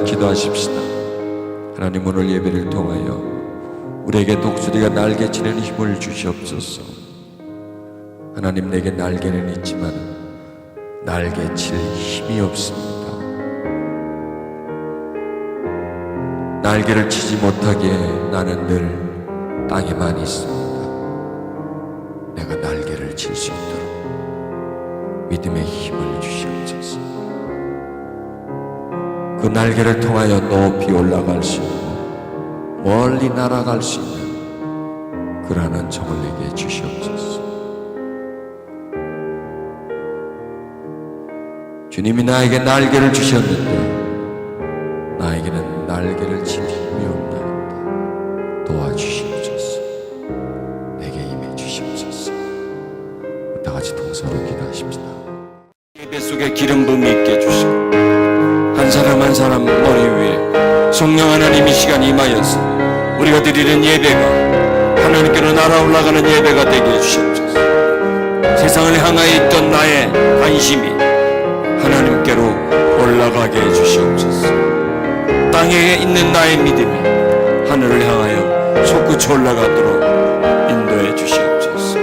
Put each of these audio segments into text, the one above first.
기도하십시다. 하나님, 오늘 예배를 통하여 우리에게 독수리가 날개치는 힘을 주시옵소서. 하나님, 내게 날개는 있지만 날개칠 힘이 없습니다. 날개를 치지 못하게 나는 늘 땅에만 있습니다. 내가 날개를 칠 수 있도록 믿음의 힘을 주시옵소서. 그 날개를 통하여 높이 올라갈 수 있고 멀리 날아갈 수 있는 그러한 은총을 내게 주시옵소서. 주님이 나에게 날개를 주셨는데 나에게는 날개를 칠 힘이 없나이다. 도와주시옵소서. 내게 임해 주시옵소서. 다 같이 동서로 기도하십시다. 예배 속에 기름 부음이 있게 주시고 한 사람 한 사람 머리 위에 성령 하나님 이 시간 임하여서 우리가 드리는 예배가 하나님께로 날아올라가는 예배가 되게 해주시옵소서. 세상을 향하여 있던 나의 관심이 하나님께로 올라가게 해주시옵소서. 땅에 있는 나의 믿음이 하늘을 향하여 솟구쳐 올라가도록 인도해 주시옵소서.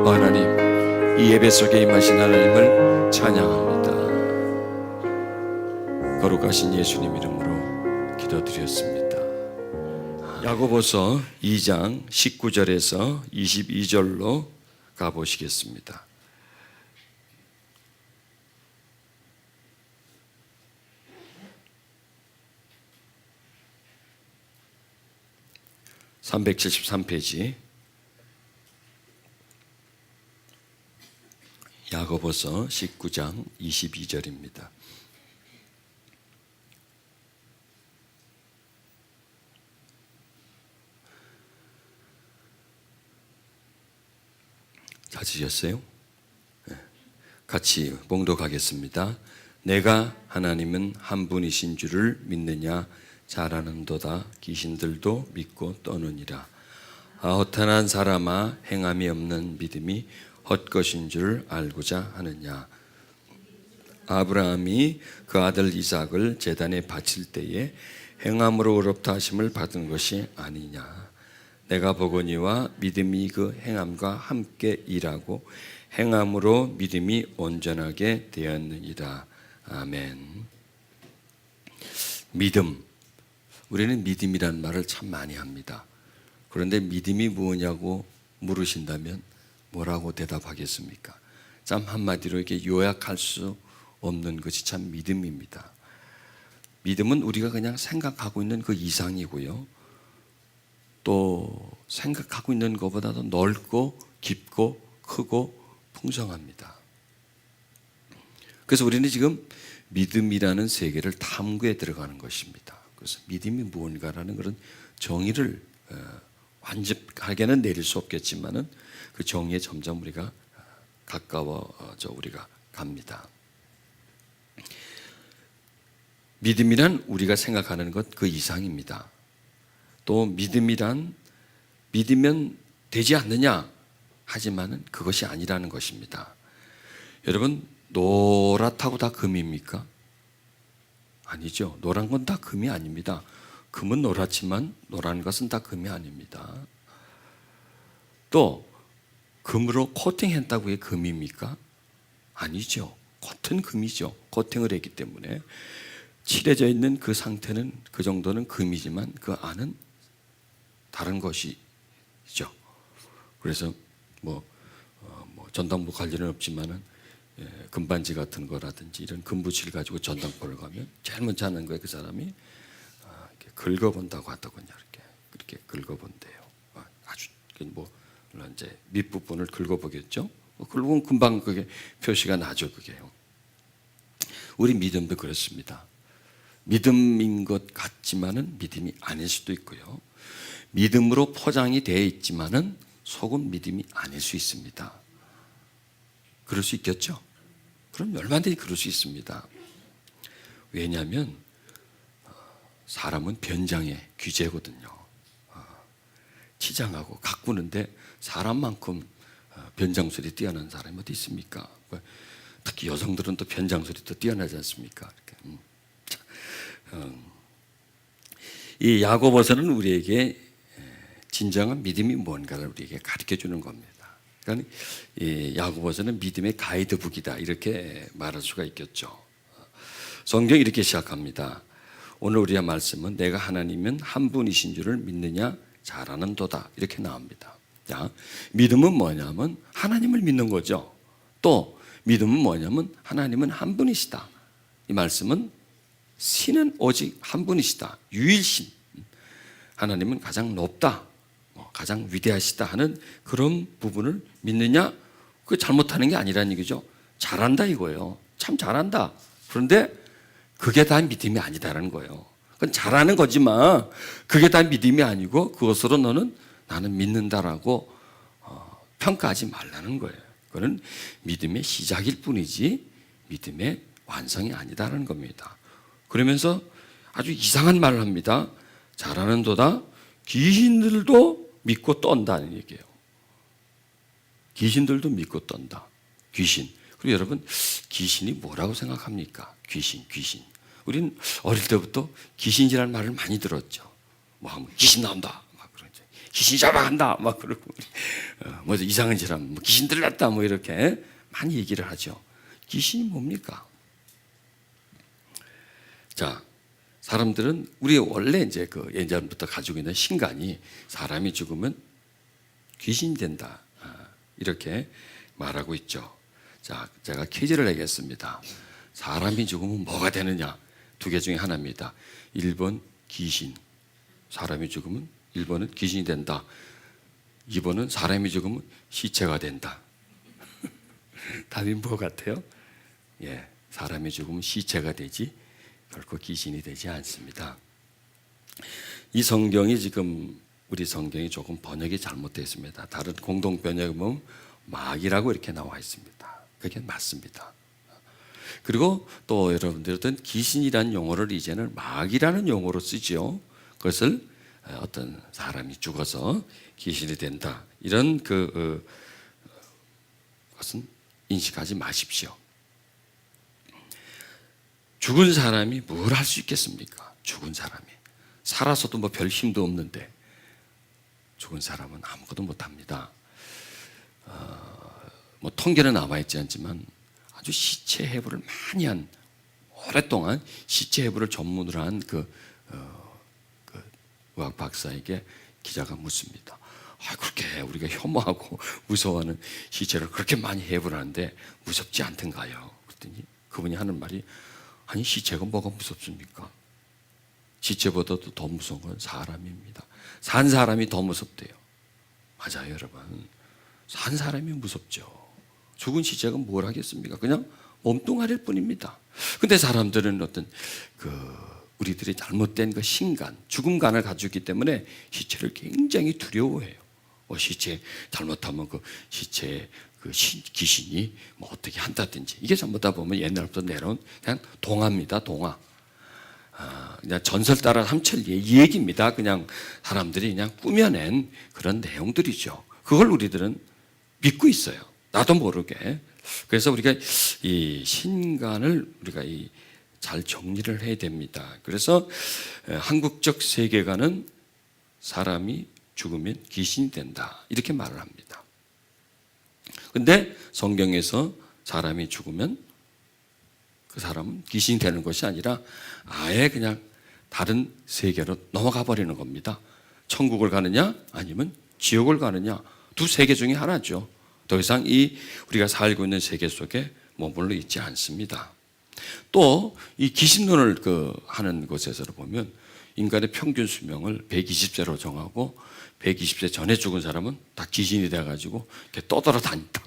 하나님, 이 예배 속에 임하신 하나님을 찬양합니다. 거룩하신 예수님 이름으로 기도드렸습니다. 야고보서 2장 19절에서 22절로 가보시겠습니다. (373페이지) 야고보서 19장 22절입니다. 찾으셨어요? 같이 봉독하겠습니다. 내가 하나님은 한 분이신 줄을 믿느냐? 잘 아는도다. 귀신들도 믿고 떠느니라. 허탄한 사람아, 행함이 없는 믿음이 헛것인 줄 알고자 하느냐? 아브라함이 그 아들 이삭을 제단에 바칠 때에 행함으로 의롭다 하심을 받은 것이 아니냐? 내가 보거니와 믿음이 그 행함과 함께 일하고 행함으로 믿음이 온전하게 되었느니라. 아멘. 믿음. 우리는 믿음이란 말을 참 많이 합니다. 그런데 믿음이 뭐냐고 물으신다면 뭐라고 대답하겠습니까? 참 한마디로 이렇게 요약할 수 없는 것이 참 믿음입니다. 믿음은 우리가 그냥 생각하고 있는 그 이상이고요. 또 생각하고 있는 것보다도 넓고 깊고 크고 풍성합니다. 그래서 우리는 지금 믿음이라는 세계를 탐구에 들어가는 것입니다. 그래서 믿음이 무언가라는 그런 정의를 완벽하게는 내릴 수 없겠지만은 그 정의에 점점 우리가 가까워져 우리가 갑니다. 믿음이란 우리가 생각하는 것 그 이상입니다. 또 믿음이란 믿으면 되지 않느냐 하지만은 그것이 아니라는 것입니다. 여러분, 노랗다고 다 금입니까? 아니죠. 노란 건 다 금이 아닙니다. 금은 노랗지만 노란 것은 다 금이 아닙니다. 또 금으로 코팅했다고 그게 금입니까? 아니죠. 겉은 금이죠. 코팅을 했기 때문에 칠해져 있는 그 상태는 그 정도는 금이지만 그 안은 다른 것이죠. 그래서 전당포 갈 일은 없지만은 금반지 같은 거라든지 이런 금붙이를 가지고 전당포를 가면 제일 먼저 하는 거예요. 그 사람이 이렇게 긁어본다고 하더군요. 그렇게 긁어본대요. 아주 물론 이제 밑부분을 긁어보겠죠. 긁으면 금방 그게 표시가 나죠. 그게요. 우리 믿음도 그렇습니다. 믿음인 것 같지만은 믿음이 아닐 수도 있고요. 믿음으로 포장이 되어 있지만은 속은 믿음이 아닐 수 있습니다. 그럴 수 있겠죠? 그럼 얼마든지 그럴 수 있습니다. 왜냐하면 사람은 변장의 귀재거든요. 치장하고 가꾸는데 사람만큼 변장술이 뛰어난 사람이 어디 있습니까? 특히 여성들은 또 변장술이 또 뛰어나지 않습니까? 이 야고보서는 우리에게 진정한 믿음이 뭔가를 우리에게 가르쳐 주는 겁니다. 그러니까 이 야고보서는 믿음의 가이드북이다 이렇게 말할 수가 있겠죠. 성경이 이렇게 시작합니다. 오늘 우리의 말씀은 내가 하나님은 한 분이신 줄을 믿느냐 잘하는도다 이렇게 나옵니다. 자, 믿음은 뭐냐면 하나님을 믿는 거죠. 또 믿음은 뭐냐면 하나님은 한 분이시다. 이 말씀은 신은 오직 한 분이시다. 유일신. 하나님은 가장 높다. 가장 위대하시다 하는 그런 부분을 믿느냐? 그게 잘못하는 게 아니라는 얘기죠. 잘한다 이거예요. 참 잘한다. 그런데 그게 다 믿음이 아니다라는 거예요. 그건 잘하는 거지만 그게 다 믿음이 아니고 그것으로 나는 믿는다라고 평가하지 말라는 거예요. 그건 믿음의 시작일 뿐이지 믿음의 완성이 아니다라는 겁니다. 그러면서 아주 이상한 말을 합니다. 잘하는도다. 귀신들도 믿고 떤다는 얘기예요. 귀신들도 믿고 떤다. 귀신. 그리고 여러분 귀신이 뭐라고 생각합니까? 귀신. 우리는 어릴 때부터 귀신이라는 말을 많이 들었죠. 뭐 하면 귀신 나온다. 막 그러죠. 귀신 잡아간다. 막 그러고 뭐 이상한 짓하면 뭐 귀신 들렸다. 뭐 이렇게 많이 얘기를 하죠. 귀신이 뭡니까? 자, 사람들은 우리 원래 이제 그 예전부터 가지고 있는 신간이 사람이 죽으면 귀신이 된다. 이렇게 말하고 있죠. 자, 제가 퀴즈를 내겠습니다. 사람이 죽으면 뭐가 되느냐? 두 개 중에 하나입니다. 1번 귀신. 사람이 죽으면 1번은 귀신이 된다. 2번은 사람이 죽으면 시체가 된다. 답이 뭐 같아요? 예, 사람이 죽으면 시체가 되지 결코 귀신이 되지 않습니다. 이 성경이 지금 우리 성경이 조금 번역이 잘못되어 있습니다. 다른 공동 번역에 보면 마귀라고 이렇게 나와 있습니다. 그게 맞습니다. 그리고 또 여러분들은 귀신이라는 용어를 이제는 마귀라는 용어로 쓰지요. 그것을 어떤 사람이 죽어서 귀신이 된다. 이런 것은 인식하지 마십시오. 죽은 사람이 뭘 할 수 있겠습니까? 죽은 사람이. 살아서도 뭐 별 힘도 없는데 죽은 사람은 아무것도 못합니다. 뭐 통계는 남아있지 않지만 아주 시체 해부를 많이 한 오랫동안 시체 해부를 전문으로 한 그 의학 박사에게 기자가 묻습니다. 그렇게 우리가 혐오하고 무서워하는 시체를 그렇게 많이 해부를 하는데 무섭지 않던가요? 그랬더니 그분이 하는 말이 아니 시체가 뭐가 무섭습니까? 시체보다도 더 무서운 건 사람입니다. 산 사람이 더 무섭대요. 맞아요 여러분. 산 사람이 무섭죠. 죽은 시체가 뭘 하겠습니까? 그냥 몸뚱아리일 뿐입니다. 근데 사람들은 어떤 우리들이 잘못된 그 신간, 죽음관을 가지고 있기 때문에 시체를 굉장히 두려워해요. 시체 잘못하면 그 시체에 귀신이 뭐 어떻게 한다든지 이게 전부 다 보면 옛날부터 내려온 그냥 동화입니다. 동화. 그냥 전설 따라 삼천리 이 얘기입니다. 그냥 사람들이 그냥 꾸며낸 그런 내용들이죠. 그걸 우리들은 믿고 있어요. 나도 모르게. 그래서 우리가 이 신간을 우리가 잘 정리를 해야 됩니다. 그래서 한국적 세계관은 사람이 죽으면 귀신이 된다. 이렇게 말을 합니다. 근데 성경에서 사람이 죽으면 그 사람은 귀신이 되는 것이 아니라 아예 그냥 다른 세계로 넘어가 버리는 겁니다. 천국을 가느냐 아니면 지옥을 가느냐 두 세계 중에 하나죠. 더 이상 우리가 살고 있는 세계 속에 머물러 있지 않습니다. 또 이 귀신론을 하는 곳에서 보면 인간의 평균 수명을 120세로 정하고 120세 전에 죽은 사람은 다 귀신이 돼가지고 이렇게 떠돌아다닌다.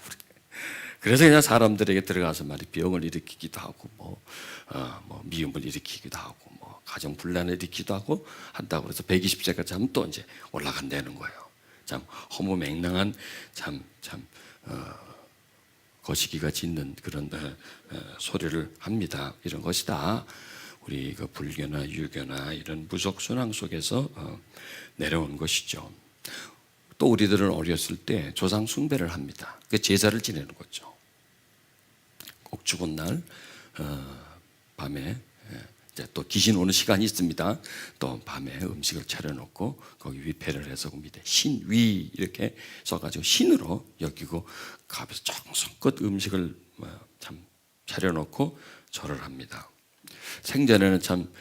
그래서 그냥 사람들에게 들어가서 병을 일으키기도 하고 뭐 미움을 일으키기도 하고 뭐 가정 분란을 일으키기도 하고 한다고 그래서 120세까지 하면 또 이제 올라간다는 거예요. 참 허무맹랑한 거시기가 짖는 그런 소리를 합니다. 이런 것이 다 우리 불교나 유교나 이런 무속 순환 속에서 내려온 것이죠. 또 우리들은 어렸을 때 조상 숭배를 합니다. 그 제사를 지내는 거죠. 꼭 죽은 날 밤에 이제 또 귀신 오는 시간이 있습니다. 또 밤에 음식을 차려놓고 거기 위패를 해서 그 밑에 신위 이렇게 써가지고 신으로 여기고 가면서 정성껏 음식을 참 차려놓고 절을 합니다. 생전에는 참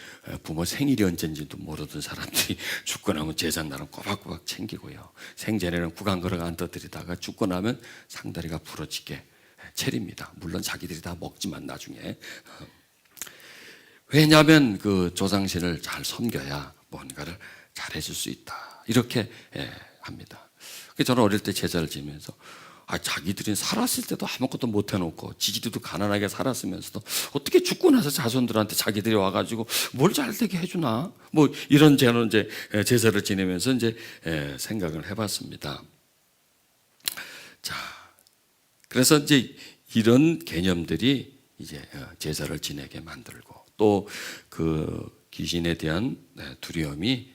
부모 생일이 언제인지도 모르던 사람들이 죽고 나면 제삿날은 꼬박꼬박 챙기고요. 생전에는 구강 걸어가 안 떠들이다가 죽고 나면 상다리가 부러지게 차립니다. 물론 자기들이 다 먹지만 나중에. 왜냐하면 그 조상신을 잘 섬겨야 뭔가를 잘 해줄 수 있다. 이렇게 합니다. 저는 어릴 때 제사를 지면서 자기들이 살았을 때도 아무것도 못 해놓고 지지리도 가난하게 살았으면서도 어떻게 죽고 나서 자손들한테 자기들이 와가지고 뭘 잘되게 해주나 뭐 이런 저는 이제 제사를 지내면서 이제 생각을 해봤습니다. 자, 그래서 이제 이런 개념들이 이제 제사를 지내게 만들고 또 그 귀신에 대한 두려움이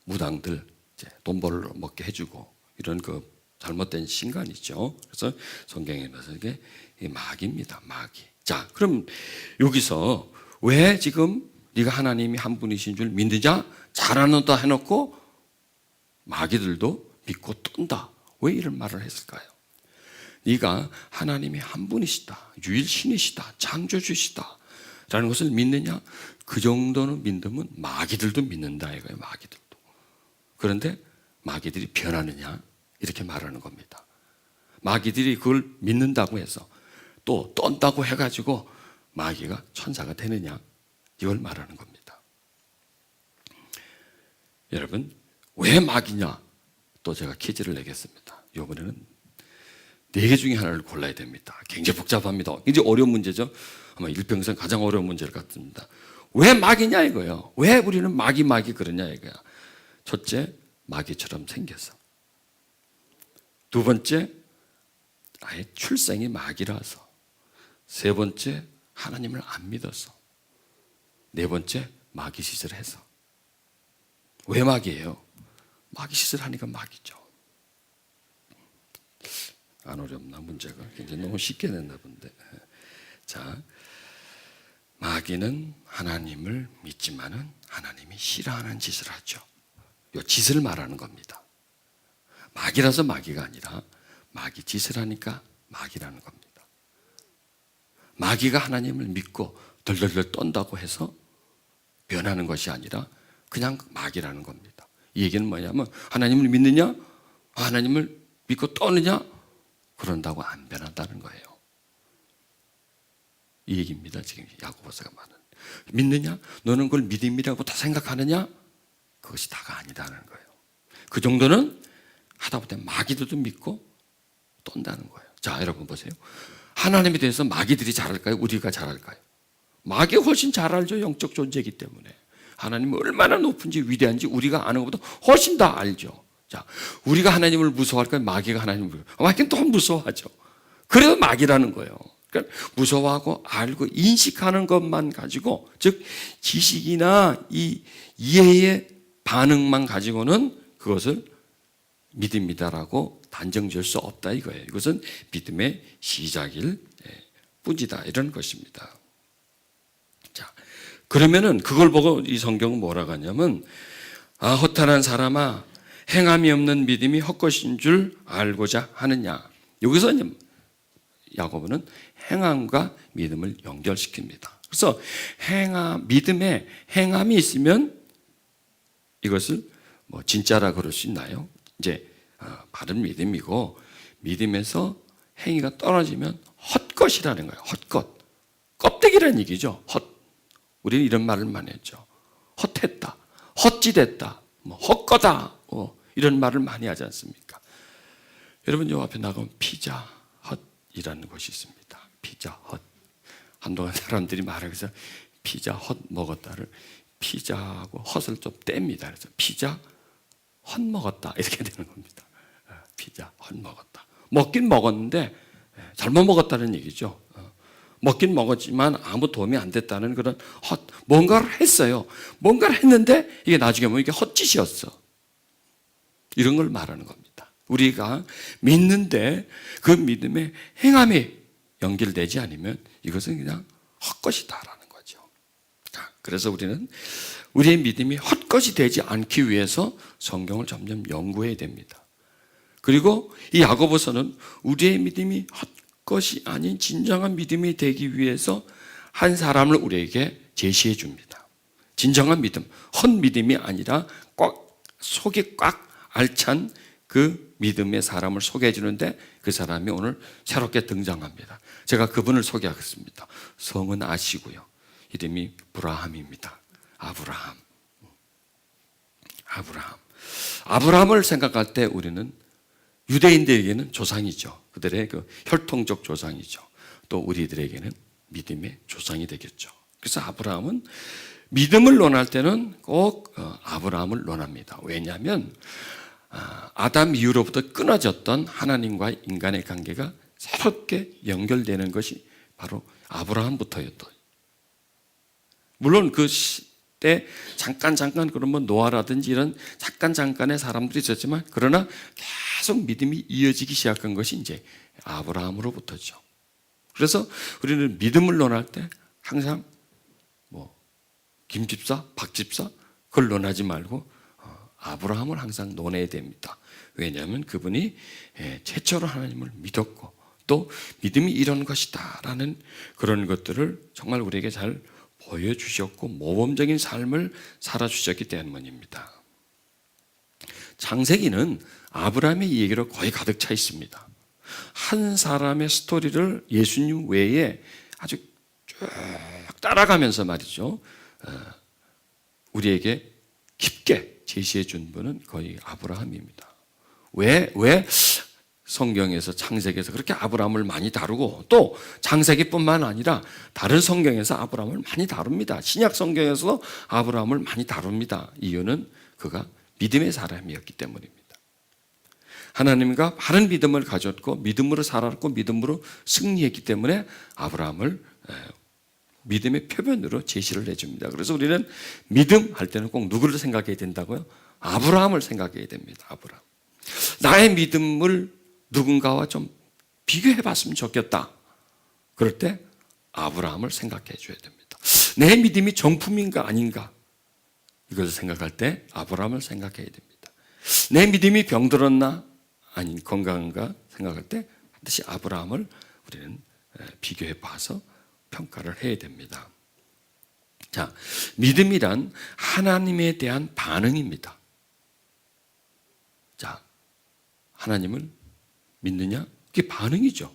무당들 이제 돈 벌어 먹게 해주고 이런 그 잘못된 신간이죠. 그래서 성경에 나서 이게 마귀입니다. 마귀. 자, 그럼 여기서 왜 지금 네가 하나님이 한 분이신 줄 믿느냐? 잘하는다 해놓고 마귀들도 믿고 떤다. 왜 이런 말을 했을까요? 네가 하나님이 한 분이시다, 유일신이시다, 창조주시다 라는 것을 믿느냐? 그 정도는 믿으면 마귀들도 믿는다 이거예요. 마귀들도. 그런데 마귀들이 변하느냐? 이렇게 말하는 겁니다. 마귀들이 그걸 믿는다고 해서 또 떤다고 해가지고 마귀가 천사가 되느냐? 이걸 말하는 겁니다. 여러분, 왜 마귀냐? 또 제가 퀴즈를 내겠습니다. 이번에는 4개 중에 하나를 골라야 됩니다. 굉장히 복잡합니다. 굉장히 어려운 문제죠. 아마 일평생 가장 어려운 문제를 같습니다. 왜 마귀냐 이거예요. 왜 우리는 마귀 그러냐 이거야. 첫째, 마귀처럼 생겨서. 두 번째, 아예 출생이 마귀라서. 세 번째, 하나님을 안 믿어서. 네 번째, 마귀 짓을 해서. 왜 마귀예요? 마귀 짓을 하니까 마귀죠. 안 어렵나 문제가? 굉장히 너무 쉽게 냈나 본데. 자, 마귀는 하나님을 믿지만은 하나님이 싫어하는 짓을 하죠. 이 짓을 말하는 겁니다. 마귀라서 마귀가 아니라 마귀 짓을 하니까 마귀라는 겁니다. 마귀가 하나님을 믿고 덜덜덜 떤다고 해서 변하는 것이 아니라 그냥 마귀라는 겁니다. 이 얘기는 뭐냐면 하나님을 믿느냐? 하나님을 믿고 떠느냐? 그런다고 안 변한다는 거예요. 이 얘기입니다. 지금 야고보서가 말하는. 믿느냐? 너는 그걸 믿음이라고 다 생각하느냐? 그것이 다가 아니다는 거예요. 그 정도는 하다 보다 마귀들도 믿고 떤다는 거예요. 자, 여러분 보세요. 하나님에 대해서 마귀들이 잘할까요? 우리가 잘할까요? 마귀가 훨씬 잘 알죠. 영적 존재이기 때문에. 하나님이 얼마나 높은지 위대한지 우리가 아는 것보다 훨씬 다 알죠. 자, 우리가 하나님을 무서워할까요? 마귀가 하나님을 무서워할까요? 마귀는 더 무서워하죠. 그래서 마귀라는 거예요. 그러니까 무서워하고 알고 인식하는 것만 가지고, 즉 지식이나 이 이해의 반응만 가지고는 그것을 믿음이다라고 단정 지을 수 없다 이거예요. 이것은 믿음의 시작일 뿐이다 이런 것입니다. 자, 그러면은 그걸 보고 이 성경은 뭐라고 하냐면 허탄한 사람아 행함이 없는 믿음이 헛것인 줄 알고자 하느냐. 여기서 야고보는 행함과 믿음을 연결시킵니다. 그래서 믿음에 행함이 있으면 이것을 뭐 진짜라 그럴 수 있나요? 이제 바른 믿음이고 믿음에서 행위가 떨어지면 헛것이라는 거예요. 헛것. 껍데기라는 얘기죠. 우리는 이런 말을 많이 했죠. 헛했다. 헛짓했다. 뭐 헛거다. 이런 말을 많이 하지 않습니까? 여러분 요 앞에 나가면 피자 헛이라는 곳이 있습니다. 피자 헛. 한동안 사람들이 말하면서 피자 헛 먹었다를 피자하고 헛을 좀 뗍니다. 그래서 피자 헛 먹었다 이렇게 되는 겁니다. 피자 헛 먹었다. 먹긴 먹었는데 잘못 먹었다는 얘기죠. 먹긴 먹었지만 아무 도움이 안 됐다는 그런 뭔가를 했어요. 뭔가를 했는데 이게 나중에 보면 이게 헛짓이었어. 이런 걸 말하는 겁니다. 우리가 믿는데 그 믿음에 행함이 연결되지 않으면 이것은 그냥 헛것이다라는 거죠. 그래서 우리는 우리의 믿음이 헛것이 되지 않기 위해서 성경을 점점 연구해야 됩니다. 그리고 이 야고보서는 우리의 믿음이 헛것이 아닌 진정한 믿음이 되기 위해서 한 사람을 우리에게 제시해 줍니다. 진정한 믿음, 헛믿음이 아니라 속이 꽉 알찬 그 믿음의 사람을 소개해 주는데 그 사람이 오늘 새롭게 등장합니다. 제가 그분을 소개하겠습니다. 성은 아시고요. 이름이 브라함입니다. 아브라함을 생각할 때 우리는 유대인들에게는 조상이죠. 그들의 그 혈통적 조상이죠. 또 우리들에게는 믿음의 조상이 되겠죠. 그래서 아브라함은 믿음을 논할 때는 꼭 아브라함을 논합니다. 왜냐하면 아담 이후로부터 끊어졌던 하나님과 인간의 관계가 새롭게 연결되는 것이 바로 아브라함부터였다. 물론 그 시대 잠깐 그러면 노아라든지 이런 잠깐의 사람들이 있었지만 그러나 계속 믿음이 이어지기 시작한 것이 이제 아브라함으로부터죠. 그래서 우리는 믿음을 논할 때 항상 김집사, 박집사 그걸 논하지 말고 아브라함을 항상 논해야 됩니다. 왜냐하면 그분이 최초로 하나님을 믿었고 또 믿음이 이런 것이다 라는 그런 것들을 정말 우리에게 잘 보여주셨고 모범적인 삶을 살아주셨기 때문입니다. 창세기는 아브라함의 얘기로 거의 가득 차 있습니다. 한 사람의 스토리를 예수님 외에 아주 쭉 따라가면서 말이죠. 우리에게 깊게 제시해 준 분은 거의 아브라함입니다. 왜 성경에서 창세기에서 그렇게 아브라함을 많이 다루고 또 창세기뿐만 아니라 다른 성경에서 아브라함을 많이 다룹니다. 신약 성경에서 아브라함을 많이 다룹니다. 이유는 그가 믿음의 사람이었기 때문입니다. 하나님과 바른 믿음을 가졌고 믿음으로 살았고 믿음으로 승리했기 때문에 아브라함을 믿음의 표본으로 제시를 해줍니다. 그래서 우리는 믿음 할 때는 꼭 누구를 생각해야 된다고요? 아브라함을 생각해야 됩니다. 아브라함. 나의 믿음을 누군가와 좀 비교해 봤으면 좋겠다. 그럴 때 아브라함을 생각해 줘야 됩니다. 내 믿음이 정품인가 아닌가 이것을 생각할 때 아브라함을 생각해야 됩니다. 내 믿음이 병들었나 아닌 건강한가 생각할 때 반드시 아브라함을 우리는 비교해 봐서 평가를 해야 됩니다. 자, 믿음이란 하나님에 대한 반응입니다. 자, 하나님을 믿느냐? 그게 반응이죠.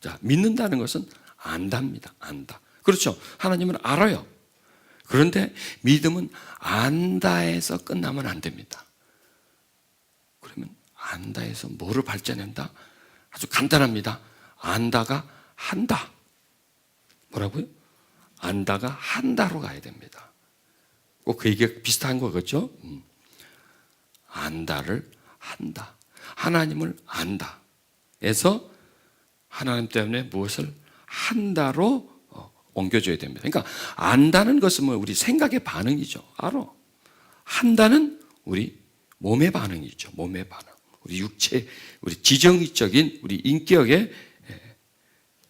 자, 믿는다는 것은 안답니다. 안다. 그렇죠. 하나님을 알아요. 그런데 믿음은 안다에서 끝나면 안 됩니다. 그러면 안다에서 뭐를 발전한다? 아주 간단합니다. 안다가 한다. 뭐라고요? 안다가 한다로 가야 됩니다. 꼭 그 얘기가 비슷한 거겠죠? 안다를 한다. 하나님을 안다. 에서 하나님 때문에 무엇을 한다로 옮겨줘야 됩니다. 그러니까 안다는 것은 뭐 우리 생각의 반응이죠. 알아. 한다는 우리 몸의 반응이죠. 몸의 반응. 우리 육체, 우리 지정의적인 우리 인격의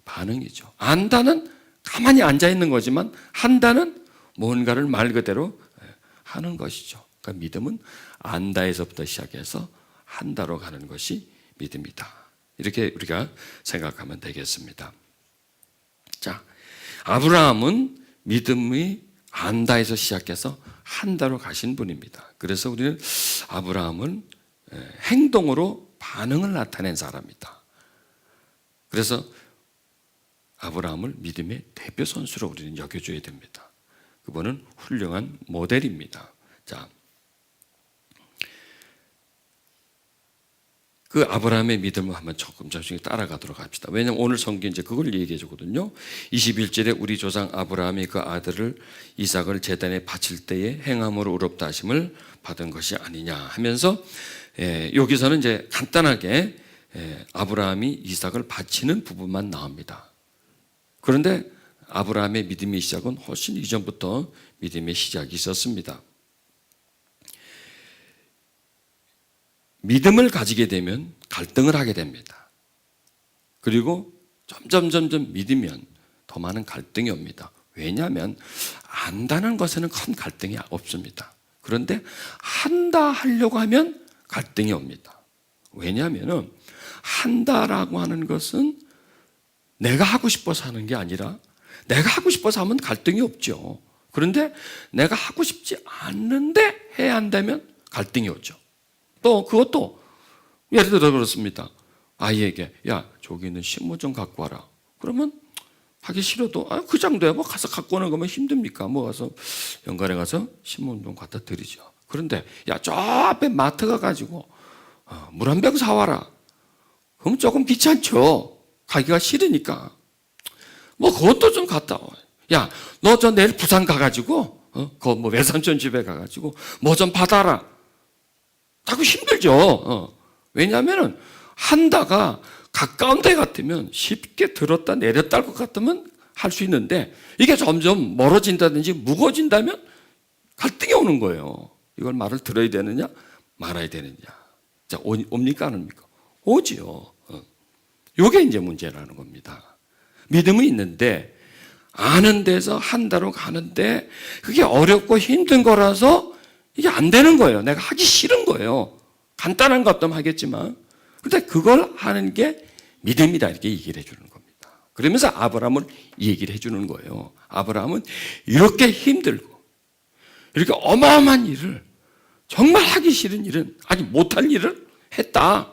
반응이죠. 안다는 가만히 앉아 있는 거지만 한다는 뭔가를 말 그대로 하는 것이죠. 그러니까 믿음은 안다에서부터 시작해서 한다로 가는 것이 믿음이다. 이렇게 우리가 생각하면 되겠습니다. 자, 아브라함은 믿음이 안다에서 시작해서 한다로 가신 분입니다. 그래서 우리는 아브라함은 행동으로 반응을 나타낸 사람이다. 그래서 아브라함을 믿음의 대표 선수로 우리는 여겨줘야 됩니다. 그분은 훌륭한 모델입니다. 자, 그 아브라함의 믿음을 한번 조금씩 따라가도록 합시다. 왜냐하면 오늘 성경 이제 그걸 얘기해 주거든요. 21절에 우리 조상 아브라함이 그 아들을 이삭을 제단에 바칠 때에 행함으로 의롭다 하심을 받은 것이 아니냐 하면서 여기서는 이제 간단하게 아브라함이 이삭을 바치는 부분만 나옵니다. 그런데 아브라함의 믿음의 시작은 훨씬 이전부터 믿음의 시작이 있었습니다. 믿음을 가지게 되면 갈등을 하게 됩니다. 그리고 점점 믿으면 더 많은 갈등이 옵니다. 왜냐하면 안다는 것에는 큰 갈등이 없습니다. 그런데 한다 하려고 하면 갈등이 옵니다. 왜냐하면 한다라고 하는 것은 내가 하고 싶어서 하는 게 아니라 내가 하고 싶어서 하면 갈등이 없죠. 그런데 내가 하고 싶지 않는데 해야 한다면 갈등이 오죠. 또 그것도 예를 들어 그렇습니다. 아이에게 야 저기 있는 신문 좀 갖고 와라. 그러면 하기 싫어도 그 정도야 뭐 가서 갖고 오는 거면 힘듭니까? 뭐 가서 연간에 가서 신문 좀 갖다 드리죠. 그런데 야 저 앞에 마트 가가지고 물 한 병 사와라. 그럼 조금 귀찮죠. 가기가 싫으니까. 뭐 그것도 좀 갔다 와. 야, 너 저 내일 부산 가가지고 그 뭐 외삼촌 집에 가가지고 뭐 좀 받아라. 자꾸 힘들죠. 왜냐하면은 한다가 가까운 데 같으면 쉽게 들었다 내렸다 할 것 같으면 할 수 있는데 이게 점점 멀어진다든지 무거워진다면 갈등이 오는 거예요. 이걸 말을 들어야 되느냐 말아야 되느냐. 자, 옵니까 안 옵니까? 오지요. 이게 이제 문제라는 겁니다. 믿음은 있는데 아는 데서 한다로 가는데 그게 어렵고 힘든 거라서 이게 안 되는 거예요. 내가 하기 싫은 거예요. 간단한 것도 하겠지만 그런데 그걸 하는 게 믿음이다 이렇게 얘기를 해주는 겁니다. 그러면서 아브라함을 얘기를 해주는 거예요. 아브라함은 이렇게 힘들고 이렇게 어마어마한 일을 정말 하기 싫은 일은 아니 못할 일을 했다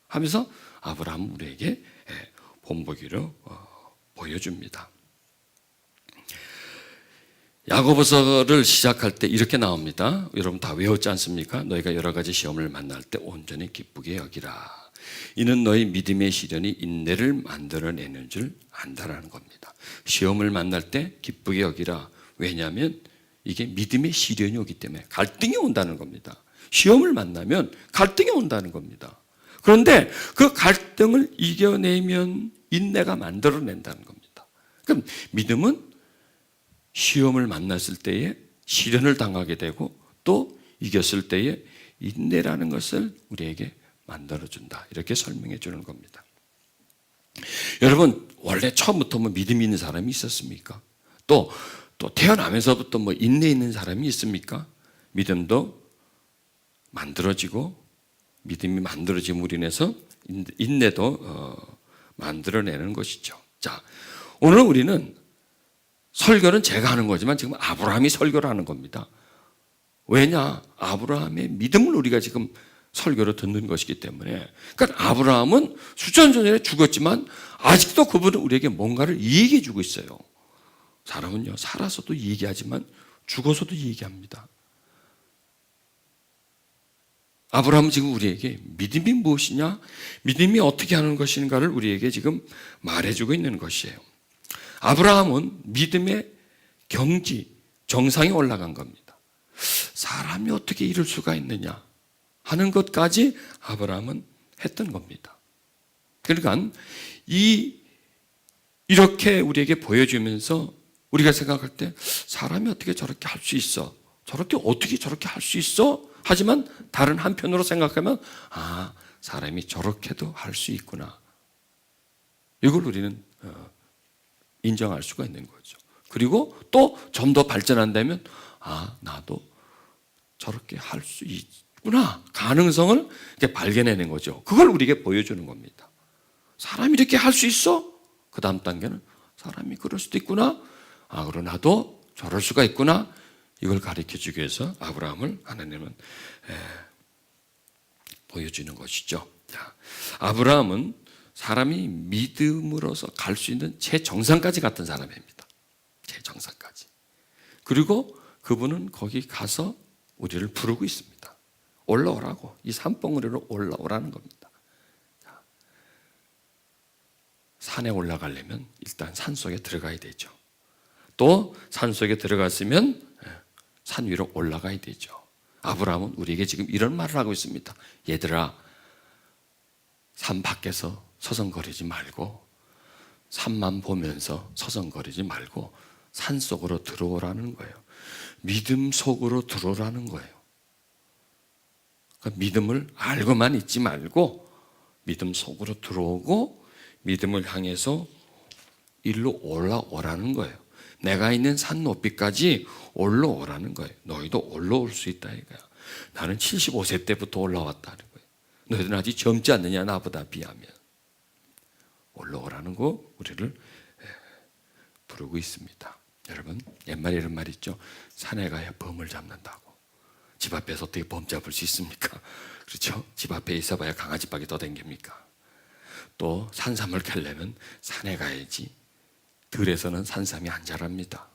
하면서 아브라함은 우리에게 본보기로 보여줍니다. 야고보서를 시작할 때 이렇게 나옵니다. 여러분 다 외웠지 않습니까? 너희가 여러 가지 시험을 만날 때 온전히 기쁘게 여기라. 이는 너희 믿음의 시련이 인내를 만들어내는 줄 안다라는 겁니다. 시험을 만날 때 기쁘게 여기라. 왜냐하면 이게 믿음의 시련이 오기 때문에 갈등이 온다는 겁니다. 시험을 만나면 갈등이 온다는 겁니다. 그런데 그 갈등을 이겨내면 인내가 만들어낸다는 겁니다. 그럼 믿음은 시험을 만났을 때에 시련을 당하게 되고 또 이겼을 때에 인내라는 것을 우리에게 만들어준다. 이렇게 설명해 주는 겁니다. 여러분 원래 처음부터 뭐 믿음이 있는 사람이 있었습니까? 또 태어나면서부터 뭐 인내 있는 사람이 있습니까? 믿음도 만들어지고 믿음이 만들어짐으로 인해서 인내도 만들어내는 것이죠. 자, 오늘 우리는 설교는 제가 하는 거지만 지금 아브라함이 설교를 하는 겁니다. 왜냐? 아브라함의 믿음을 우리가 지금 설교로 듣는 것이기 때문에. 그러니까 아브라함은 수천 년 전에 죽었지만 아직도 그분은 우리에게 뭔가를 얘기해 주고 있어요. 사람은요, 살아서도 얘기하지만 죽어서도 얘기합니다. 아브라함은 지금 우리에게 믿음이 무엇이냐, 믿음이 어떻게 하는 것인가를 우리에게 지금 말해주고 있는 것이에요. 아브라함은 믿음의 경지, 정상에 올라간 겁니다. 사람이 어떻게 이럴 수가 있느냐 하는 것까지 아브라함은 했던 겁니다. 그러니까 이렇게 우리에게 보여주면서 우리가 생각할 때 사람이 어떻게 저렇게 할 수 있어? 어떻게 저렇게 할 수 있어? 하지만 다른 한편으로 생각하면 사람이 저렇게도 할 수 있구나. 이걸 우리는 인정할 수가 있는 거죠. 그리고 또 좀 더 발전한다면 나도 저렇게 할 수 있구나. 가능성을 이렇게 발견해낸 거죠. 그걸 우리에게 보여주는 겁니다. 사람이 이렇게 할 수 있어? 그 다음 단계는 사람이 그럴 수도 있구나. 그럼 나도 저럴 수가 있구나. 이걸 가르쳐주기 위해서 아브라함을 하나님은 보여주는 것이죠. 자, 아브라함은 사람이 믿음으로서 갈 수 있는 최정상까지 갔던 사람입니다. 최정상까지. 그리고 그분은 거기 가서 우리를 부르고 있습니다. 올라오라고. 이 산봉우리로 올라오라는 겁니다. 자, 산에 올라가려면 일단 산속에 들어가야 되죠. 또 산속에 들어갔으면 산 위로 올라가야 되죠. 아브라함은 우리에게 지금 이런 말을 하고 있습니다. 얘들아, 산 밖에서 서성거리지 말고 산만 보면서 서성거리지 말고 산 속으로 들어오라는 거예요. 믿음 속으로 들어오라는 거예요. 그러니까 믿음을 알고만 있지 말고 믿음 속으로 들어오고 믿음을 향해서 일로 올라오라는 거예요. 내가 있는 산 높이까지 올라오라는 거예요. 너희도 올라올 수 있다 이거야. 나는 75세 때부터 올라왔다는 거예요. 너희들은 아직 젊지 않느냐 나보다 비하면. 올라오라는 거 우리를 부르고 있습니다. 여러분, 옛말에 이런 말 있죠. 산에 가야 범을 잡는다고. 집 앞에서 어떻게 범 잡을 수 있습니까? 그렇죠? 집 앞에 있어봐야 강아지밖에 떠댕깁니까? 또 산삼을 캐려면 산에 가야지. 들에서는 산삼이 안 자랍니다.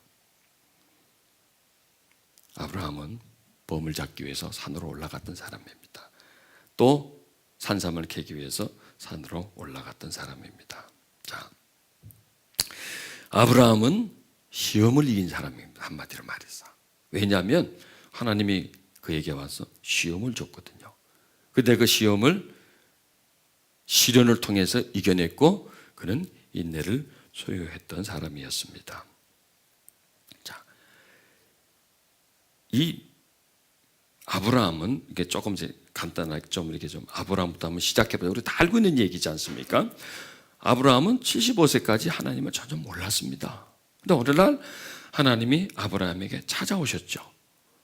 아브라함은 범을 잡기 위해서 산으로 올라갔던 사람입니다. 또 산삼을 캐기 위해서 산으로 올라갔던 사람입니다. 자, 아브라함은 시험을 이긴 사람입니다. 한마디로 말해서. 왜냐하면 하나님이 그에게 와서 시험을 줬거든요. 근데 그 시험을 시련을 통해서 이겨냈고 그는 인내를 소유했던 사람이었습니다. 자, 이 아브라함은 이게 조금 이제 간단하게 좀 이렇게 좀 아브라함부터 한번 시작해봐요. 우리 다 알고 있는 얘기지 않습니까? 아브라함은 75세까지 하나님을 전혀 몰랐습니다. 근데 어느 날 하나님이 아브라함에게 찾아오셨죠.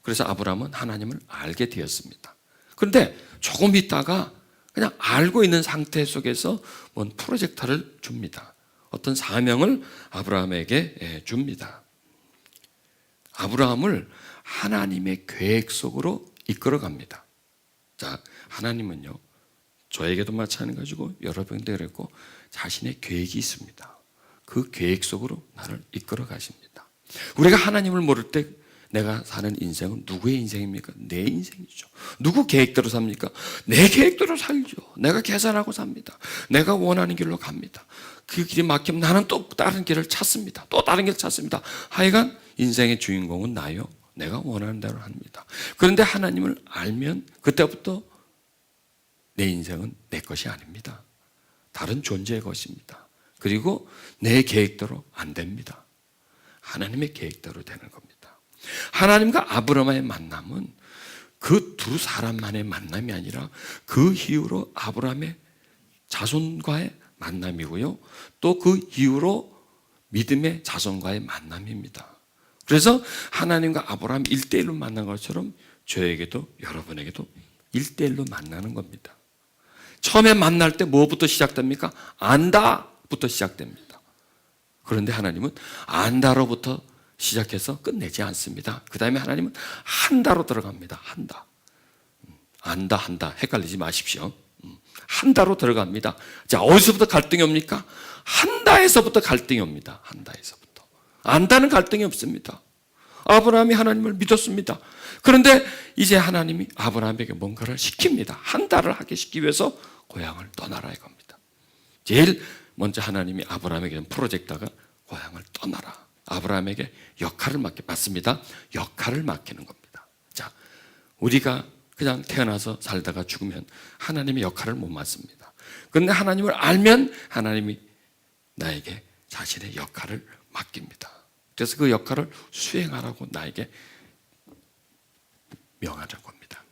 그래서 아브라함은 하나님을 알게 되었습니다. 그런데 조금 있다가 그냥 알고 있는 상태 속에서 뭔 프로젝터를 줍니다. 어떤 사명을 아브라함에게 줍니다. 아브라함을 하나님의 계획 속으로 이끌어갑니다. 자, 하나님은요, 저에게도 마찬가지고 여러분도 그랬고 자신의 계획이 있습니다. 그 계획 속으로 나를 이끌어 가십니다. 우리가 하나님을 모를 때 내가 사는 인생은 누구의 인생입니까? 내 인생이죠. 누구 계획대로 삽니까? 내 계획대로 살죠. 내가 계산하고 삽니다. 내가 원하는 길로 갑니다. 그 길이 막히면 나는 또 다른 길을 찾습니다. 또 다른 길을 찾습니다. 하여간 인생의 주인공은 나요. 내가 원하는 대로 합니다. 그런데 하나님을 알면 그때부터 내 인생은 내 것이 아닙니다. 다른 존재의 것입니다. 그리고 내 계획대로 안 됩니다. 하나님의 계획대로 되는 겁니다. 하나님과 아브라함의 만남은 그 두 사람만의 만남이 아니라 그 이후로 아브라함의 자손과의 만남이고요. 또 그 이후로 믿음의 자손과의 만남입니다. 그래서 하나님과 아브라함 1대1로 만난 것처럼 저에게도 여러분에게도 1대1로 만나는 겁니다. 처음에 만날 때 뭐부터 시작됩니까? 안다부터 시작됩니다. 그런데 하나님은 안다로부터 시작해서 끝내지 않습니다. 그 다음에 하나님은 한다로 들어갑니다. 한다. 안다, 한다. 헷갈리지 마십시오. 한다로 들어갑니다. 자, 어디서부터 갈등이 옵니까? 한다에서부터 갈등이 옵니다. 한다에서부터. 안다는 갈등이 없습니다. 아브라함이 하나님을 믿었습니다. 그런데 이제 하나님이 아브라함에게 뭔가를 시킵니다. 한다를 하게 시키기 위해서 고향을 떠나라 이겁니다. 제일 먼저 하나님이 아브라함에게 프로젝트가 고향을 떠나라. 아브라함에게 역할을 맡습니다. 역할을 맡기는 겁니다. 자, 우리가 그냥 태어나서 살다가 죽으면 하나님의 역할을 못 맡습니다. 그런데 하나님을 알면 하나님이 나에게 자신의 역할을 맡깁니다. 그래서 그 역할을 수행하라고 나에게 명하는 겁니다.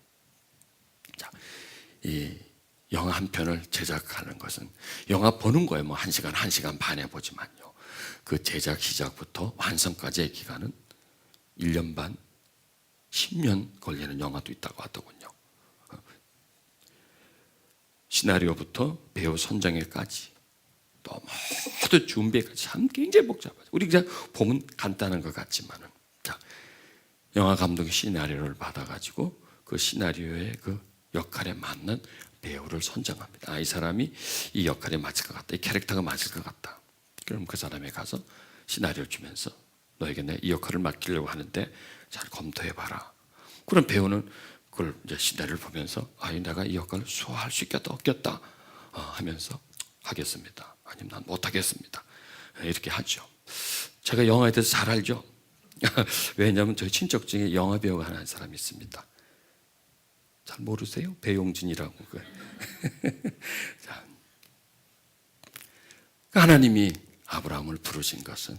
자, 이 영화 한 편을 제작하는 것은 영화 보는 거예요. 뭐 1시간, 1시간 반에 보지만요. 그 제작 시작부터 완성까지의 기간은 1년 반, 10년 걸리는 영화도 있다고 하더군요. 시나리오부터 배우 선정에까지 또 모든 준비까지 참 굉장히 복잡하죠. 우리 그냥 보면 간단한 것 같지만은, 자, 영화 감독이 시나리오를 받아가지고 그 시나리오의 그 역할에 맞는 배우를 선정합니다. 이 사람이 이 역할에 맞을 것 같다. 이 캐릭터가 맞을 것 같다. 그럼 그 사람에 가서 시나리오를 주면서 너에게 내가 이 역할을 맡기려고 하는데 잘 검토해봐라. 그럼 배우는 그걸 이제 시나리오를 보면서 내가 이 역할을 소화할 수 있겠다 없겠다 하면서 하겠습니다. 아니면 난 못하겠습니다. 이렇게 하죠. 제가 영화에 대해서 잘 알죠. 왜냐하면 저희 친척 중에 영화 배우가 하나 한 사람이 있습니다. 잘 모르세요? 배용진이라고. 자, 하나님이 아브라함을 부르신 것은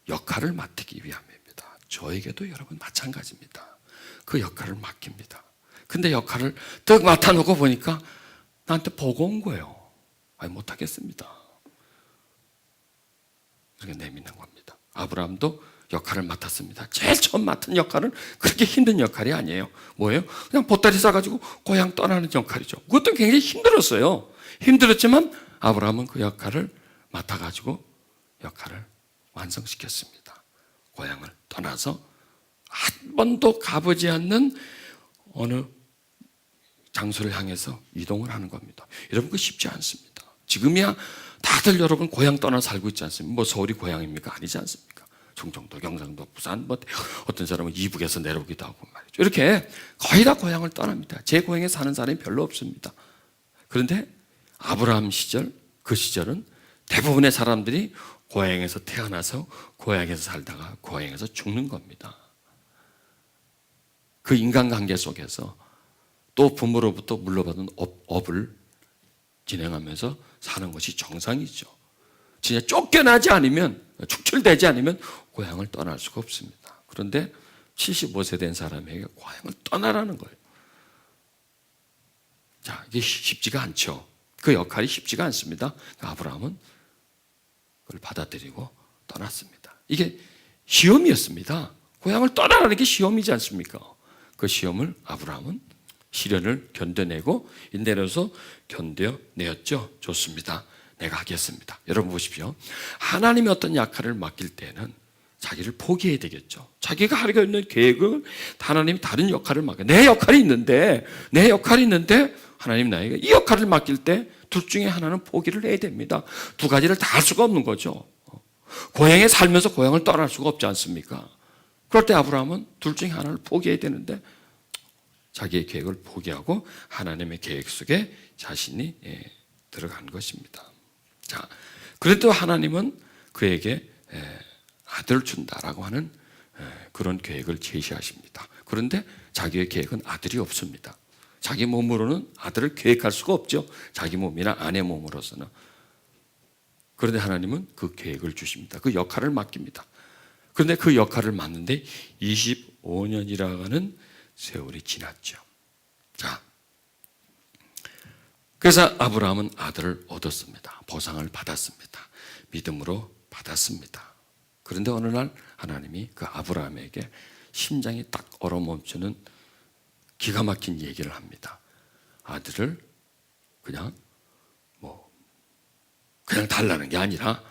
역할을 맡기 위함입니다. 저에게도 여러분 마찬가지입니다. 그 역할을 맡깁니다. 근데 역할을 딱 맡아놓고 보니까 나한테 보고 온 거예요. 못하겠습니다. 그렇게 내미는 겁니다. 아브라함도 역할을 맡았습니다. 제일 처음 맡은 역할은 그렇게 힘든 역할이 아니에요. 뭐예요? 그냥 보따리 싸가지고 고향 떠나는 역할이죠. 그것도 굉장히 힘들었어요. 힘들었지만 아브라함은 그 역할을 맡아가지고 역할을 완성시켰습니다. 고향을 떠나서 한 번도 가보지 않는 어느 장소를 향해서 이동을 하는 겁니다. 여러분, 그 쉽지 않습니다. 지금이야 다들 여러분 고향 떠나 살고 있지 않습니까? 뭐 서울이 고향입니까? 아니지 않습니까? 충청도, 경상도, 부산, 뭐 어떤 사람은 이북에서 내려오기도 하고 말이죠. 이렇게 거의 다 고향을 떠납니다. 제 고향에 사는 사람이 별로 없습니다. 그런데 아브라함 시절, 그 시절은 대부분의 사람들이 고향에서 태어나서 고향에서 살다가 고향에서 죽는 겁니다. 그 인간관계 속에서 또 부모로부터 물려받은 업을 진행하면서 사는 것이 정상이죠. 진짜 쫓겨나지 않으면, 축출되지 않으면 고향을 떠날 수가 없습니다. 그런데 75세 된 사람에게 고향을 떠나라는 거예요. 자, 이게 쉽지가 않죠. 그 역할이 쉽지가 않습니다. 아브라함은 그걸 받아들이고 떠났습니다. 이게 시험이었습니다. 고향을 떠나라는 게 시험이지 않습니까? 그 시험을 아브라함은 시련을 견뎌내고 인내로서 견뎌내었죠. 좋습니다. 내가 하겠습니다. 여러분 보십시오. 하나님이 어떤 역할을 맡길 때는 자기를 포기해야 되겠죠. 자기가 하려고 있는 계획을 하나님이 다른 역할을 맡겨. 내 역할이 있는데 하나님 나에게 이 역할을 맡길 때 둘 중에 하나는 포기를 해야 됩니다. 두 가지를 다 할 수가 없는 거죠. 고향에 살면서 고향을 떠날 수가 없지 않습니까? 그럴 때 아브라함은 둘 중에 하나를 포기해야 되는데 자기의 계획을 포기하고 하나님의 계획 속에 자신이 들어간 것입니다. 자, 그래도 하나님은 그에게 아들을 준다라고 하는 그런 계획을 제시하십니다. 그런데 자기의 계획은 아들이 없습니다. 자기 몸으로는 아들을 계획할 수가 없죠. 자기 몸이나 아내 몸으로서는. 그런데 하나님은 그 계획을 주십니다. 그 역할을 맡깁니다. 그런데 그 역할을 맡는데 25년이라고 하는 세월이 지났죠. 자, 그래서 아브라함은 아들을 얻었습니다. 보상을 받았습니다. 믿음으로 받았습니다. 그런데 어느 날 하나님이 그 아브라함에게 심장이 딱 얼어멈추는 기가 막힌 얘기를 합니다. 아들을 그냥 달라는 게 아니라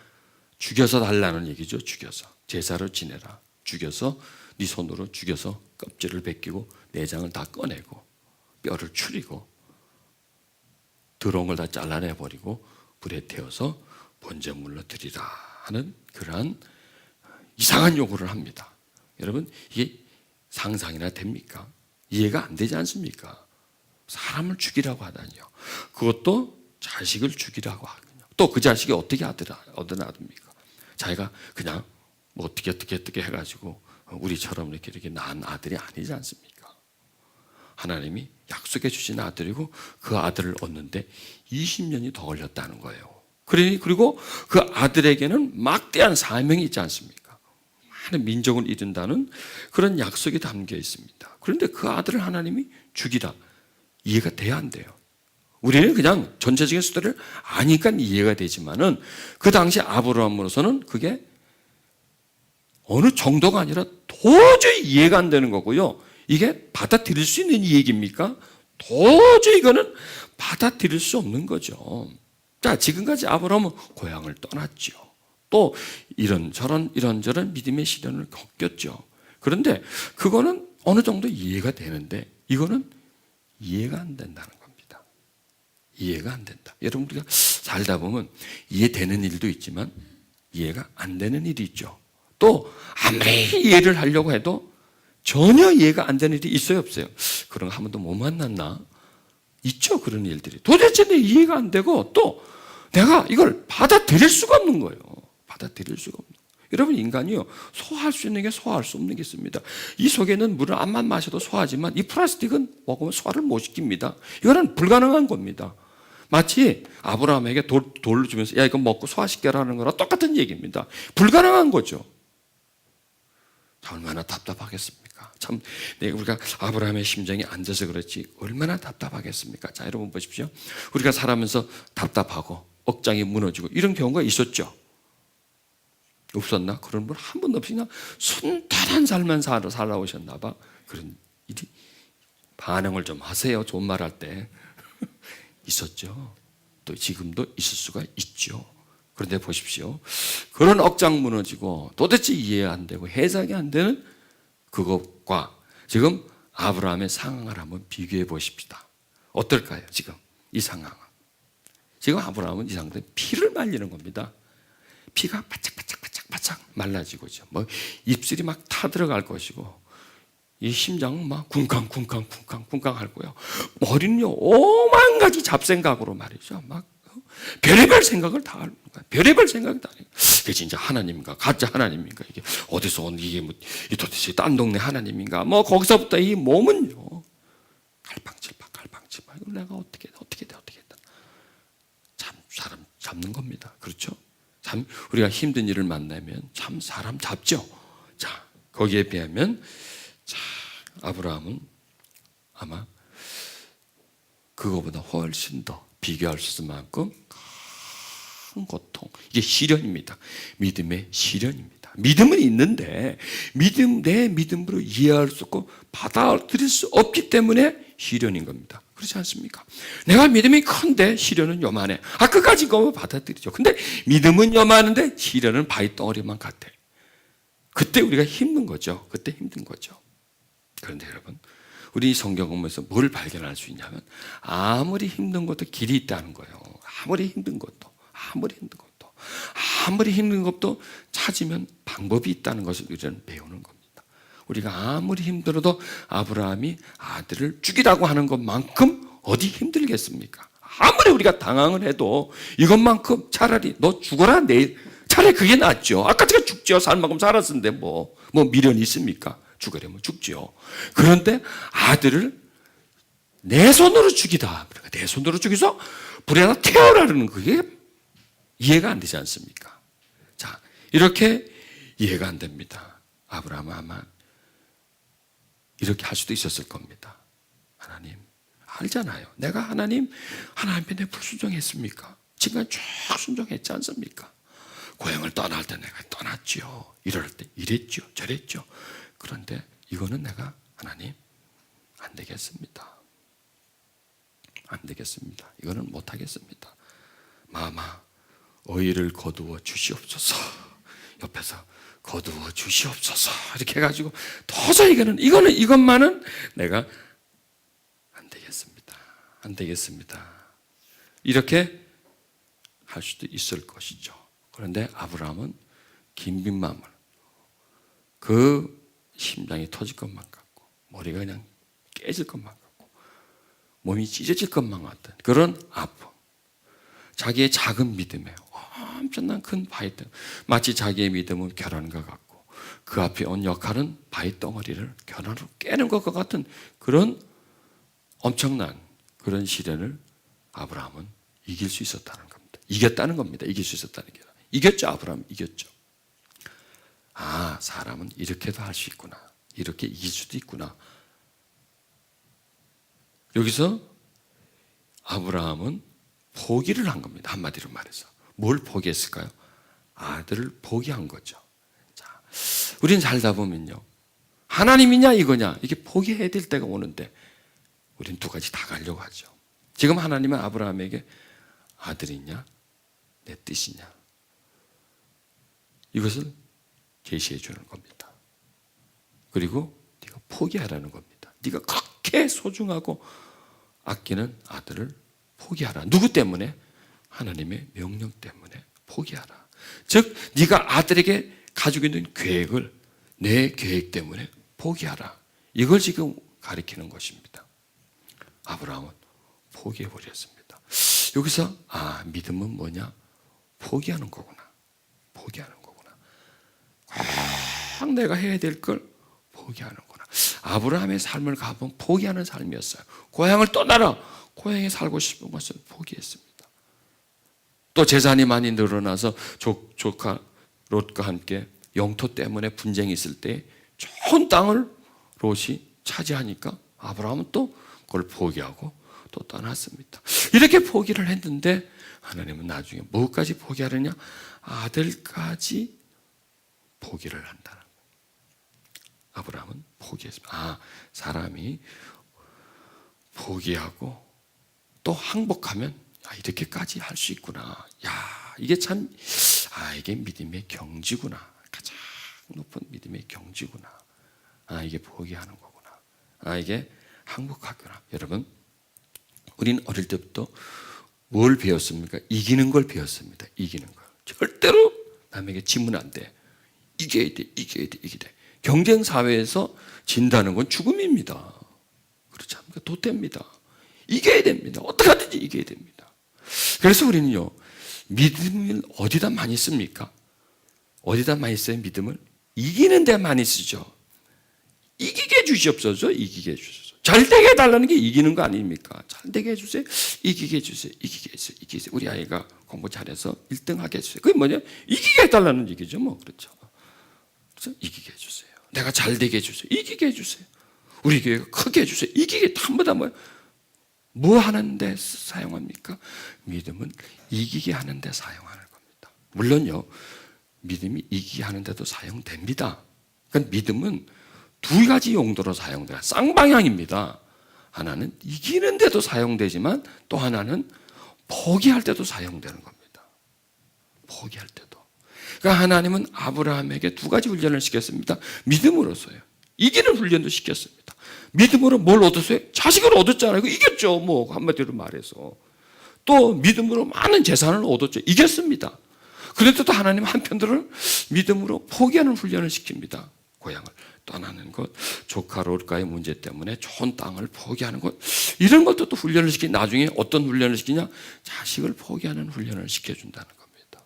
죽여서 달라는 얘기죠. 죽여서 제사를 지내라. 죽여서 네 손으로 죽여서 껍질을 벗기고 내장을 다 꺼내고 뼈를 추리고 더러운 걸 다 잘라내버리고 불에 태워서 번제물로 드리라 하는 그러한 이상한 요구를 합니다. 여러분, 이게 상상이나 됩니까? 이해가 안 되지 않습니까? 사람을 죽이라고 하다니요. 그것도 자식을 죽이라고 하거든요. 또 그 자식이 어떻게 얻어나듭니까? 자기가 그냥 어떻게 해가지고 우리처럼 이렇게 낳은 아들이 아니지 않습니까? 하나님이 약속해 주신 아들이고 그 아들을 얻는데 20년이 더 걸렸다는 거예요. 그리고 그 아들에게는 막대한 사명이 있지 않습니까? 많은 민족을 이룬다는 그런 약속이 담겨 있습니다. 그런데 그 아들을 하나님이 죽이라. 이해가 돼야 안 돼요. 우리는 그냥 전체적인 수도를 아니까 이해가 되지만은 그 당시 아브라함으로서는 그게 어느 정도가 아니라 도저히 이해가 안 되는 거고요. 이게 받아들일 수 있는 이 얘기입니까? 도저히 이거는 받아들일 수 없는 거죠. 자, 지금까지 아브라함은 고향을 떠났죠. 또 이런저런 믿음의 시련을 겪었죠. 그런데 그거는 어느 정도 이해가 되는데 이거는 이해가 안 된다는 겁니다. 이해가 안 된다. 여러분, 우리가 살다 보면 이해되는 일도 있지만 이해가 안 되는 일이 있죠. 또 아무리 이해를 하려고 해도 전혀 이해가 안 되는 일이 있어요, 없어요? 그런 거 한 번도 못 만났나? 있죠, 그런 일들이. 도대체 내 이해가 안 되고 또 내가 이걸 받아들일 수가 없는 거예요. 받아들일 수가 없는 거예요. 여러분, 인간이요, 소화할 수 있는 게 소화할 수 없는 게 있습니다. 이 속에는 물을 암만 마셔도 소화하지만 이 플라스틱은 먹으면 소화를 못 시킵니다. 이거는 불가능한 겁니다. 마치 아브라함에게 돌을 주면서 야, 이거 먹고 소화시켜라는 거랑 똑같은 얘기입니다. 불가능한 거죠. 얼마나 답답하겠습니까? 참, 우리가 아브라함의 심정이 앉아서 그렇지 얼마나 답답하겠습니까? 자, 여러분 보십시오. 우리가 살아면서 답답하고 억장이 무너지고 이런 경우가 있었죠. 없었나? 그런 분 한 번도 없이 그냥 순탄한 삶만 살아오셨나 봐. 그런 일이 반응을 좀 하세요. 좋은 말 할 때. 있었죠. 또 지금도 있을 수가 있죠. 그런데 보십시오. 그런 억장 무너지고 도대체 이해 안 되고 해석이 안 되는 그것과 지금 아브라함의 상황을 한번 비교해 보십시다. 어떨까요? 지금 이 상황은. 지금 아브라함은 이 상태에 피를 말리는 겁니다. 피가 바짝바짝 말라지고죠. 뭐 입술이 막 타들어갈 것이고 이 심장은 막 쿵쾅 할 거예요. 머리는요 오만 가지 잡생각으로 말이죠. 막 별의별 생각을 다 하는 거야. 별의별 생각을 다 해요. 이게 진짜 하나님인가? 가짜 하나님인가? 이게 어디서 온 이게 뭐 도대체 딴 동네 하나님인가? 뭐 거기서부터 이 몸은요 갈팡질팡. 이걸 내가 어떻게 했다. 참 사람 잡는 겁니다. 그렇죠? 참 우리가 힘든 일을 만나면 참 사람 잡죠. 자 거기에 비하면 자 아브라함은 아마 그거보다 훨씬 더 비교할 수 있을 만큼 큰 고통. 이게 시련입니다. 믿음의 시련입니다. 믿음은 있는데 내 믿음으로 이해할 수 없고 받아들일 수 없기 때문에 시련인 겁니다. 그렇지 않습니까? 내가 믿음이 큰데 시련은 요만해. 끝까지 그거 받아들이죠. 근데 믿음은 요만한데 시련은 바위 덩어리만 같아. 그때 우리가 힘든 거죠. 그런데 여러분, 우리 성경 보면서 뭘 발견할 수 있냐면 아무리 힘든 것도 길이 있다는 거예요. 아무리 힘든 것도 찾으면 방법이 있다는 것을 우리는 배우는 겁니다. 우리가 아무리 힘들어도 아브라함이 아들을 죽이라고 하는 것만큼 어디 힘들겠습니까? 아무리 우리가 당황을 해도 이것만큼 차라리 너 죽어라 내일 차라리 그게 낫죠. 아까 제가 죽죠. 살 만큼 살았는데 뭐 미련이 있습니까? 죽으려면 죽죠. 그런데 아들을 내 손으로 죽이다. 그러니까 내 손으로 죽여서 불에다 태우라는 그게 이해가 안 되지 않습니까? 자, 이렇게 이해가 안 됩니다. 아브라함은 아마 이렇게 할 수도 있었을 겁니다. 하나님, 알잖아요. 내가 하나님 앞에 내 불순종했습니까? 지금까지 쭉 순종했지 않습니까? 고향을 떠날 때 내가 떠났죠. 이럴 때 이랬죠. 저랬죠. 그런데 이거는 내가 하나님 안 되겠습니다. 이거는 못 하겠습니다. 마마 어이를 거두어 주시옵소서. 옆에서 거두어 주시옵소서. 이렇게 해가지고 도저히 이것만은 내가 안 되겠습니다. 이렇게 할 수도 있을 것이죠. 그런데 아브라함은 긴빈 마음을 그 심장이 터질 것만 같고 머리가 그냥 깨질 것만 같고 몸이 찢어질 것만 같던 그런 아픔, 자기의 작은 믿음에 엄청난 큰 바위덩, 마치 자기의 믿음은 결혼과 같고 그 앞에 온 역할은 바위덩어리를 결혼으로 깨는 것과 같은 그런 엄청난 그런 시련을 아브라함은 이길 수 있었다는 겁니다. 이겼다는 겁니다. 이길 수 있었다는 게 이겼죠. 아브라함 이겼죠. 사람은 이렇게도 할 수 있구나. 이렇게 이길 수도 있구나. 여기서 아브라함은 포기를 한 겁니다. 한마디로 말해서. 뭘 포기했을까요? 아들을 포기한 거죠. 자, 우리는 살다 보면요. 하나님이냐 이거냐 이게 포기해야 될 때가 오는데 우리는 두 가지 다 가려고 하죠. 지금 하나님은 아브라함에게 아들이냐 내 뜻이냐 이것을 제시해 주는 겁니다. 그리고 네가 포기하라는 겁니다. 네가 그렇게 소중하고 아끼는 아들을 포기하라. 누구 때문에? 하나님의 명령 때문에 포기하라. 즉 네가 아들에게 가지고 있는 계획을 내 계획 때문에 포기하라. 이걸 지금 가리키는 것입니다. 아브라함은 포기해버렸습니다. 여기서 믿음은 뭐냐? 포기하는 거구나. 꼭 내가 해야 될 걸 포기하는구나. 아브라함의 삶을 가보면 포기하는 삶이었어요. 고향을 떠나라. 고향에 살고 싶은 것을 포기했습니다. 또 재산이 많이 늘어나서 조카 롯과 함께 영토 때문에 분쟁이 있을 때 좋은 땅을 롯이 차지하니까 아브라함은 또 그걸 포기하고 또 떠났습니다. 이렇게 포기를 했는데 하나님은 나중에 뭐까지 포기하느냐? 아들까지 포기를 한다는 거예요. 아브라함은 포기했습니다. 사람이 포기하고 또 항복하면 이렇게까지 할 수 있구나. 이게 참 이게 믿음의 경지구나. 가장 높은 믿음의 경지구나. 이게 포기하는 거구나. 이게 항복하구나. 여러분, 우리는 어릴 때부터 뭘 배웠습니까? 이기는 걸 배웠습니다. 이기는 걸. 절대로 남에게 지면 안 돼. 이겨야 돼, 이겨야 돼, 이겨야 돼. 경쟁 사회에서 진다는 건 죽음입니다. 그렇지 않습니까? 도태입니다. 이겨야 됩니다. 어떻게 하든지 이겨야 됩니다. 그래서 우리는요, 믿음을 어디다 많이 씁니까? 어디다 많이 써요, 믿음을? 이기는 데 많이 쓰죠. 이기게 해주시옵소서, 이기게 해주소서. 잘 되게 해달라는 게 이기는 거 아닙니까? 잘 되게 해주세요. 이기게 해주세요. 이기게 해주세요. 이기게 해주세요. 우리 아이가 공부 잘해서 1등 하게 해주세요. 그게 뭐냐? 이기게 해달라는 얘기죠. 그렇죠. 그래서 이기게 해주세요. 내가 잘 되게 해주세요. 이기게 해주세요. 우리 교회가 크게 해주세요. 이기게 전부 다 뭐 하는데 사용합니까? 믿음은 이기게 하는데 사용하는 겁니다. 물론요, 믿음이 이기게 하는데도 사용됩니다. 그러니까 믿음은 두 가지 용도로 사용돼요. 쌍방향입니다. 하나는 이기는데도 사용되지만 또 하나는 포기할 때도 사용되는 겁니다. 포기할 때도. 그러니까 하나님은 아브라함에게 두 가지 훈련을 시켰습니다. 믿음으로서요. 이기는 훈련도 시켰습니다. 믿음으로 뭘 얻었어요? 자식을 얻었잖아요. 이겼죠. 한마디로 말해서. 또 믿음으로 많은 재산을 얻었죠. 이겼습니다. 그런데 또 하나님 한편으로는 믿음으로 포기하는 훈련을 시킵니다. 고향을 떠나는 것, 조카 롯과의 문제 때문에 좋은 땅을 포기하는 것, 이런 것도 또 훈련을 시키. 나중에 어떤 훈련을 시키냐? 자식을 포기하는 훈련을 시켜준다는 겁니다.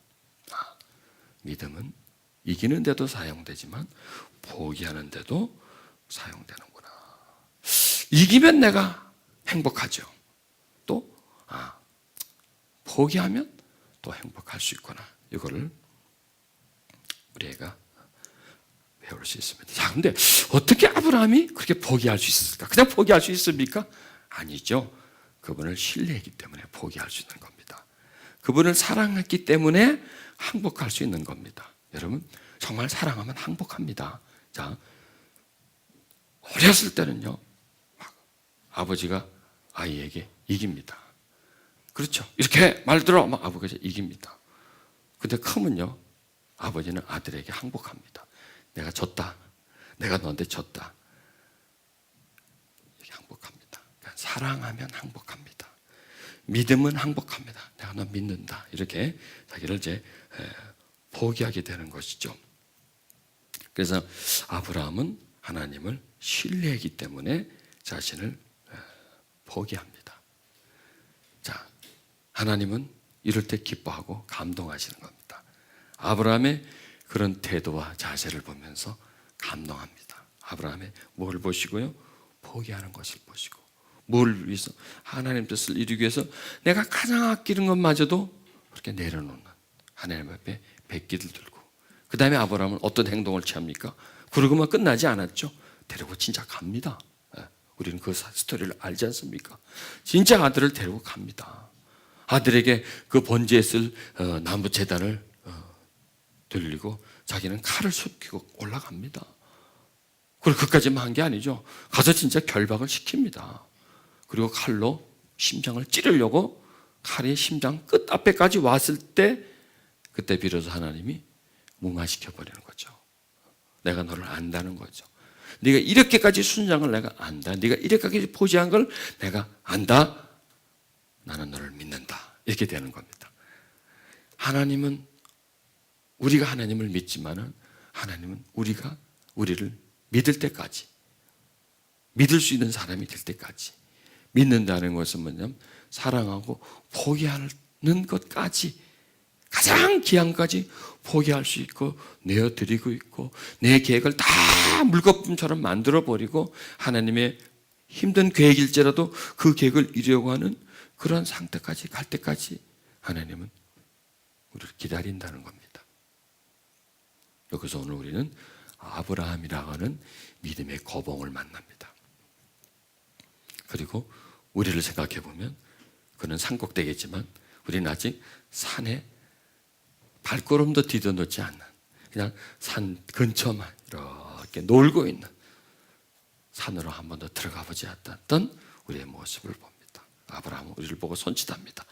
믿음은 이기는 데도 사용되지만 포기하는 데도 사용되는구나. 이기면 내가 행복하죠. 또 포기하면 또 행복할 수 있구나. 이거를 우리 애가 배울 수 있습니다. 자, 근데 어떻게 아브라함이 그렇게 포기할 수 있을까? 그냥 포기할 수 있습니까? 아니죠. 그분을 신뢰했기 때문에 포기할 수 있는 겁니다. 그분을 사랑했기 때문에 항복할 수 있는 겁니다. 여러분, 정말 사랑하면 항복합니다. 자, 어렸을 때는요, 아버지가 아이에게 이깁니다. 그렇죠. 이렇게 말 들어, 아버지가 이깁니다. 근데 크면요, 아버지는 아들에게 항복합니다. 내가 졌다. 내가 너한테 졌다. 이렇게 항복합니다. 그러니까 사랑하면 항복합니다. 믿음은 항복합니다. 내가 너 믿는다. 이렇게 자기를 이제 포기하게 되는 것이죠. 그래서 아브라함은 하나님을 신뢰하기 때문에 자신을 포기합니다. 자, 하나님은 이럴 때 기뻐하고 감동하시는 겁니다. 아브라함의 그런 태도와 자세를 보면서 감동합니다. 아브라함의 뭘 보시고요? 포기하는 것을 보시고, 뭘 위해서? 하나님 뜻을 이루기 위해서 내가 가장 아끼는 것마저도 그렇게 내려놓는 하나님 앞에 백기를 들고, 그 다음에 아브라함은 어떤 행동을 취합니까? 그러고만 끝나지 않았죠. 데리고 진짜 갑니다. 우리는 그 스토리를 알지 않습니까? 진짜 아들을 데리고 갑니다. 아들에게 그 번제에 쓸 나무 제단을 들리고 자기는 칼을 숲히고 올라갑니다. 그리고 그까지만 한 게 아니죠. 가서 진짜 결박을 시킵니다. 그리고 칼로 심장을 찌르려고 칼이 심장 끝 앞에까지 왔을 때, 그때 비로소 하나님이 무마시켜 버리는 거죠. 내가 너를 안다는 거죠. 네가 이렇게까지 순장을 내가 안다. 네가 이렇게까지 포기한 걸 내가 안다. 나는 너를 믿는다. 이렇게 되는 겁니다. 하나님은, 우리가 하나님을 믿지만은 하나님은 우리가 우리를 믿을 때까지, 믿을 수 있는 사람이 될 때까지, 믿는다는 것은 뭐냐면 사랑하고 포기하는 것까지, 가장 귀한까지 포기할 수 있고 내어드리고 있고, 내 계획을 다 물거품처럼 만들어버리고 하나님의 힘든 계획일지라도 그 계획을 이루려고 하는 그런 상태까지 갈 때까지 하나님은 우리를 기다린다는 겁니다. 여기서 오늘 우리는 아브라함이라고 하는 믿음의 거봉을 만납니다. 그리고 우리를 생각해 보면 그는 산꼭대기지만 우리는 아직 산에 발걸음도 디뎌놓지 않는, 그냥 산 근처만 이렇게 놀고 있는, 산으로 한 번도 들어가 보지 않았던 우리의 모습을 봅니다. 아브라함은 우리를 보고 손짓합니다.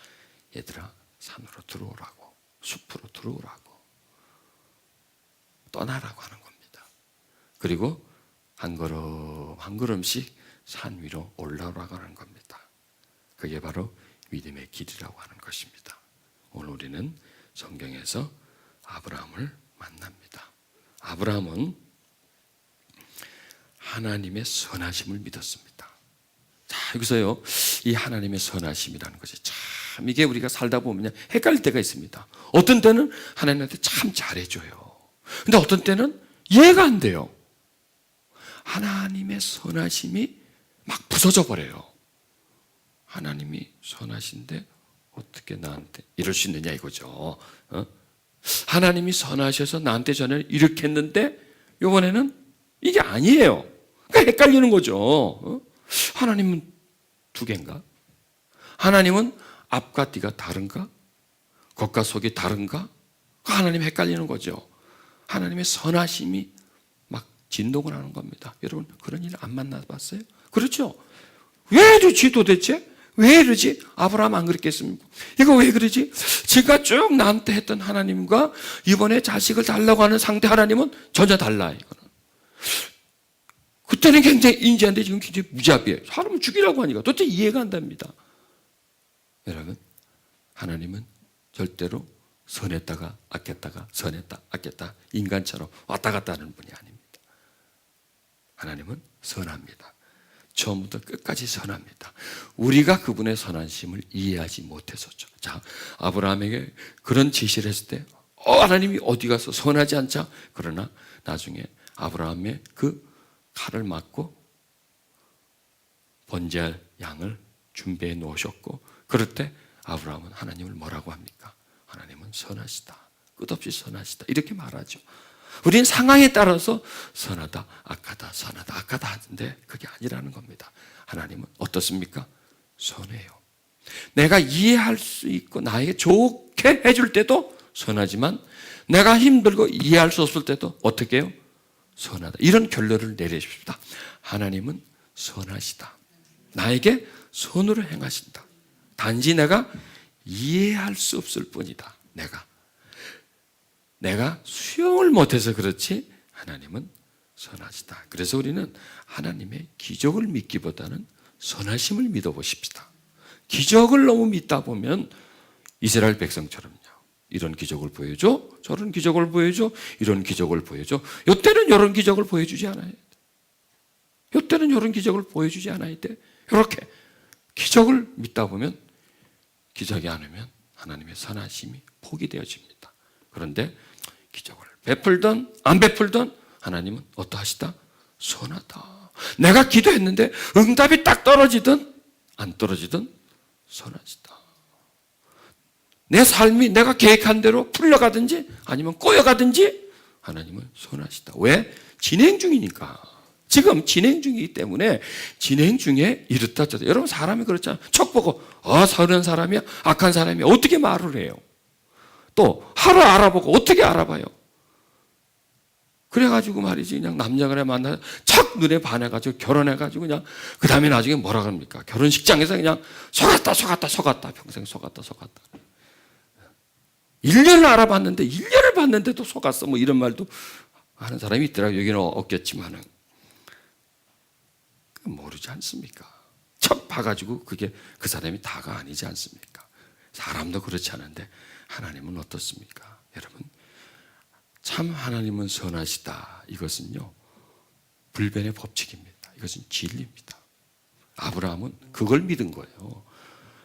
얘들아, 산으로 들어오라고, 숲으로 들어오라고, 떠나라고 하는 겁니다. 그리고 한 걸음 한 걸음씩 산 위로 올라오라고 하는 겁니다. 그게 바로 믿음의 길이라고 하는 것입니다. 오늘 우리는 성경에서 아브라함을 만납니다. 아브라함은 하나님의 선하심을 믿었습니다. 자, 여기서요, 이 하나님의 선하심이라는 것이 참, 이게 우리가 살다 보면 헷갈릴 때가 있습니다. 어떤 때는 하나님한테 참 잘해줘요. 근데 어떤 때는 이해가 안 돼요. 하나님의 선하심이 막 부서져 버려요. 하나님이 선하신데 어떻게 나한테 이럴 수 있느냐 이거죠. 하나님이 선하셔서 나한테 전에 이렇게 했는데 이번에는 이게 아니에요. 그러니까 헷갈리는 거죠. 하나님은 두 개인가? 하나님은 앞과 뒤가 다른가? 겉과 속이 다른가? 하나님 헷갈리는 거죠. 하나님의 선하심이 막 진동을 하는 겁니다. 여러분, 그런 일 안 만나봤어요? 그렇죠? 왜 이러지 도대체? 왜 이러지? 아브라함 안 그랬겠습니까? 이거 왜 그러지? 제가 쭉 나한테 했던 하나님과 이번에 자식을 달라고 하는 상대 하나님은 전혀 달라. 이거는. 그때는 굉장히 인지한데 지금 굉장히 무자비해요. 사람을 죽이라고 하니까 도대체 이해가 안 됩니다. 여러분, 하나님은 절대로 선했다가 아꼈다가 선했다 아꼈다 인간처럼 왔다 갔다 하는 분이 아닙니다. 하나님은 선합니다. 처음부터 끝까지 선합니다. 우리가 그분의 선하심을 이해하지 못해서죠. 자, 아브라함에게 그런 지시를 했을 때 하나님이 어디 가서 선하지 않자. 그러나 나중에 아브라함의 그 칼을 맞고 번제할 양을 준비해 놓으셨고, 그럴 때 아브라함은 하나님을 뭐라고 합니까? 하나님은 선하시다, 끝없이 선하시다, 이렇게 말하죠. 우리는 상황에 따라서 선하다, 악하다, 선하다, 악하다 하는데 그게 아니라는 겁니다. 하나님은 어떻습니까? 선해요. 내가 이해할 수 있고 나에게 좋게 해줄 때도 선하지만 내가 힘들고 이해할 수 없을 때도 어떻게 해요? 선하다. 이런 결론을 내리십시다. 하나님은 선하시다. 나에게 선으로 행하신다. 단지 내가 이해할 수 없을 뿐이다. 내가 수용을 못해서 그렇지 하나님은 선하시다. 그래서 우리는 하나님의 기적을 믿기보다는 선하심을 믿어보십시다. 기적을 너무 믿다 보면 이스라엘 백성처럼요. 이런 기적을 보여줘, 저런 기적을 보여줘, 이런 기적을 보여줘. 이때는 이런 기적을 보여주지 않아야 돼. 이때는 이런 기적을 보여주지 않아야 돼. 이렇게 기적을 믿다 보면 기적이 안 오면 하나님의 선하심이 포기되어집니다. 그런데 기적을 베풀던 안 베풀던 하나님은 어떠하시다? 선하다. 내가 기도했는데 응답이 딱 떨어지든 안 떨어지든 선하시다. 내 삶이 내가 계획한 대로 풀려가든지 아니면 꼬여가든지 하나님은 선하시다. 왜? 진행 중이니까. 지금 진행 중이기 때문에 진행 중에 이렇다 저렇다. 여러분, 사람이 그렇잖아요. 척 보고 선한 사람이야, 악한 사람이야, 어떻게 말을 해요? 또 하루 알아보고 어떻게 알아봐요? 그래가지고 말이지, 그냥 남자간에 만나서 착 눈에 반해가지고 결혼해가지고 그냥 그 다음에 나중에 뭐라 그럽니까? 결혼식장에서 그냥 속았다 평생 속았다. 1년을 알아봤는데 1년을 봤는데도 속았어, 뭐 이런 말도 하는 사람이 있더라고요. 여기는 없겠지만은 모르지 않습니까? 척 봐가지고 그게 그 사람이 다가 아니지 않습니까? 사람도 그렇지 않은데 하나님은 어떻습니까? 여러분, 참 하나님은 선하시다. 이것은요, 불변의 법칙입니다. 이것은 진리입니다. 아브라함은 그걸 믿은 거예요.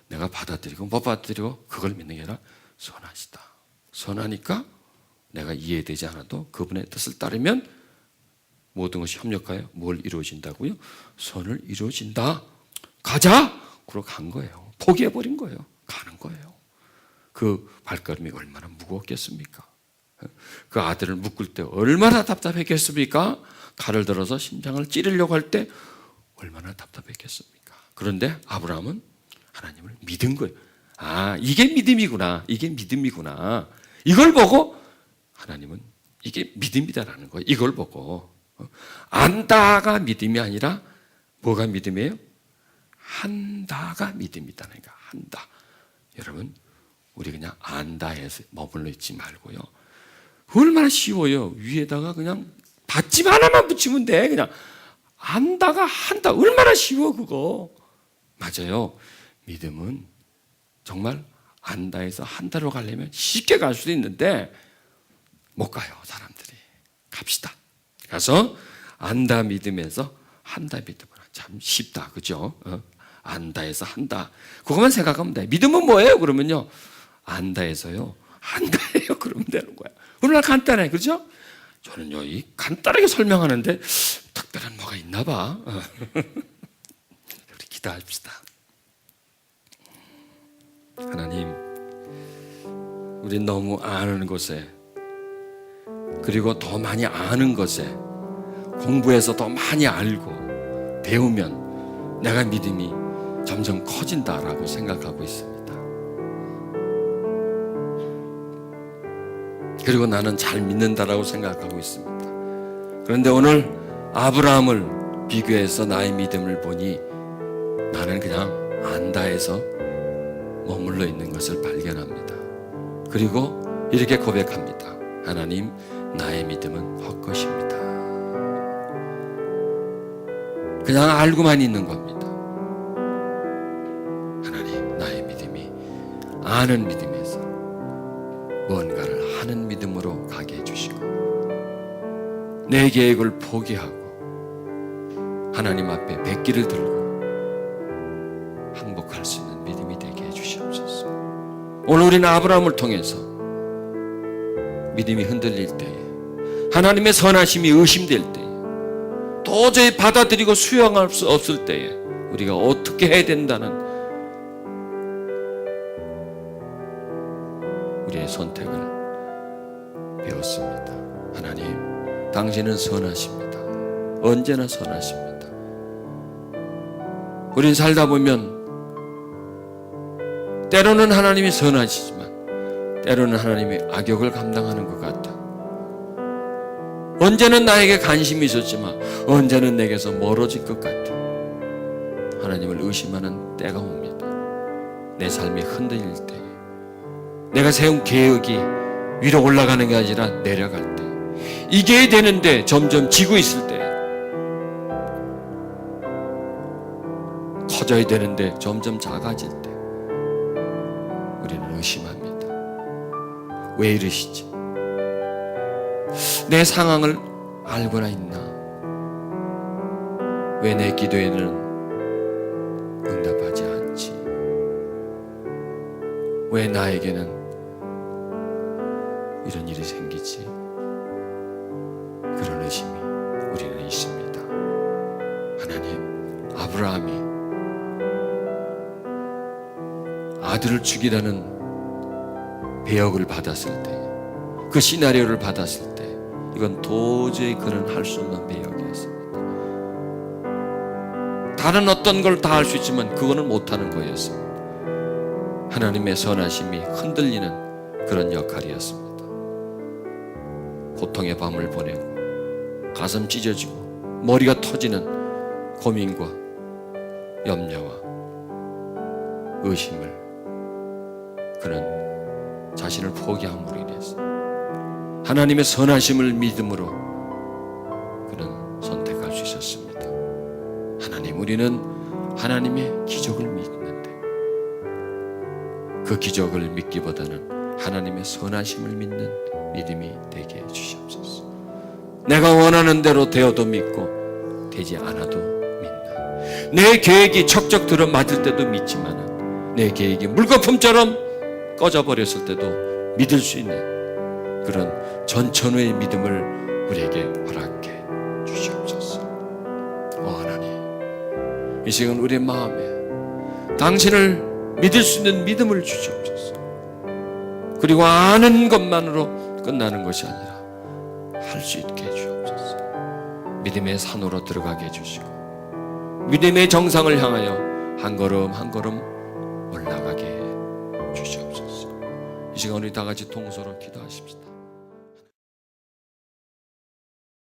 내가 받아들이고 못 받아들이고 그걸 믿는 게 아니라 선하시다. 선하니까 내가 이해되지 않아도 그분의 뜻을 따르면 모든 것이 협력하여 뭘 이루어진다고요? 선을 이루어진다. 가자! 그러고 간 거예요. 포기해버린 거예요. 가는 거예요. 그 발걸음이 얼마나 무거웠겠습니까? 그 아들을 묶을 때 얼마나 답답했겠습니까? 칼을 들어서 심장을 찌르려고 할 때 얼마나 답답했겠습니까? 그런데 아브라함은 하나님을 믿은 거예요. 아, 이게 믿음이구나. 이게 믿음이구나. 이걸 보고 하나님은 이게 믿음이다라는 거예요. 이걸 보고 안다가 믿음이 아니라 뭐가 믿음이에요? 한다가 믿음이다는 거예요. 한다. 여러분, 우리 그냥 안다에서 머물러 있지 말고요. 얼마나 쉬워요. 위에다가 그냥 받침 하나만 붙이면 돼. 그냥 안다가 한다. 얼마나 쉬워 그거. 맞아요. 믿음은 정말 안다에서 한다로 가려면 쉽게 갈 수도 있는데 못 가요. 사람들이. 갑시다. 가서 안다 믿음에서 한다 믿음으로. 참 쉽다. 그죠? 안다에서 한다. 그것만 생각하면 돼. 믿음은 뭐예요? 그러면요. 안다에서요. 한다예요. 그러면 되는 거야. 얼마나 간단해. 그죠? 저는요, 이 간단하게 설명하는데 특별한 뭐가 있나 봐. 우리 기도합시다. 하나님, 우리 너무 아는 것에, 그리고 더 많이 아는 것에, 공부해서 더 많이 알고 배우면 내가 믿음이 점점 커진다라고 생각하고 있습니다. 그리고 나는 잘 믿는다라고 생각하고 있습니다. 그런데 오늘 아브라함을 비교해서 나의 믿음을 보니 나는 그냥 안다에서 머물러 있는 것을 발견합니다. 그리고 이렇게 고백합니다. 하나님, 나의 믿음은 헛것입니다. 그냥 알고만 있는 겁니다. 하나님, 나의 믿음이 아는 믿음에서 뭔가를 하는 믿음으로 가게 해주시고 내 계획을 포기하고 하나님 앞에 백기를 들고 항복할 수 있는 믿음이 되게 해주시옵소서. 오늘 우리는 아브라함을 통해서 믿음이 흔들릴 때에, 하나님의 선하심이 의심될 때에, 도저히 받아들이고 수용할 수 없을 때에 우리가 어떻게 해야 된다는 우리의 선택을 배웠습니다. 하나님, 당신은 선하십니다. 언제나 선하십니다. 우린 살다 보면 때로는 하나님이 선하시지만 때로는 하나님이 악역을 감당하는 것 같아. 언제는 나에게 관심이 있었지만 언제는 내게서 멀어질 것 같아. 하나님을 의심하는 때가 옵니다. 내 삶이 흔들릴 때, 내가 세운 계획이 위로 올라가는 게 아니라 내려갈 때, 이겨야 되는데 점점 지고 있을 때, 커져야 되는데 점점 작아질 때 우리는 의심합니다. 왜 이러시지? 내 상황을 알고나 있나? 왜 내 기도에는 응답하지 않지? 왜 나에게는 이런 일이 생기지? 그런 의심이 우리는 있습니다. 하나님, 아브라함이 아들을 죽이라는 배역을 받았을 때, 그 시나리오를 받았을 때 이건 도저히 그는 할 수 없는 배역이었습니다. 다른 어떤 걸 다 할 수 있지만 그거는 못하는 거였습니다. 하나님의 선하심이 흔들리는 그런 역할이었습니다. 고통의 밤을 보내고 가슴 찢어지고 머리가 터지는 고민과 염려와 의심을 그는 자신을 포기함으로 인해서 하나님의 선하심을 믿음으로 그는 선택할 수 있었습니다. 하나님, 우리는 하나님의 기적을 믿는데 그 기적을 믿기보다는 하나님의 선하심을 믿는 믿음이 되게 해주시옵소서. 내가 원하는 대로 되어도 믿고 되지 않아도 믿는, 내 계획이 척척 들어맞을 때도 믿지만 내 계획이 물거품처럼 꺼져버렸을 때도 믿을 수 있는 그런 전천후의 믿음을 우리에게 허락해 주시옵소서. 하나님, 이 시간 우리의 마음에 당신을 믿을 수 있는 믿음을 주시옵소서. 그리고 아는 것만으로 끝나는 것이 아니라 할 수 있게 해주옵소서. 믿음의 산으로 들어가게 해주시고 믿음의 정상을 향하여 한 걸음 한 걸음 올라가게 해 주시옵소서. 이 시간 우리 다 같이 동서로 기도하십시다.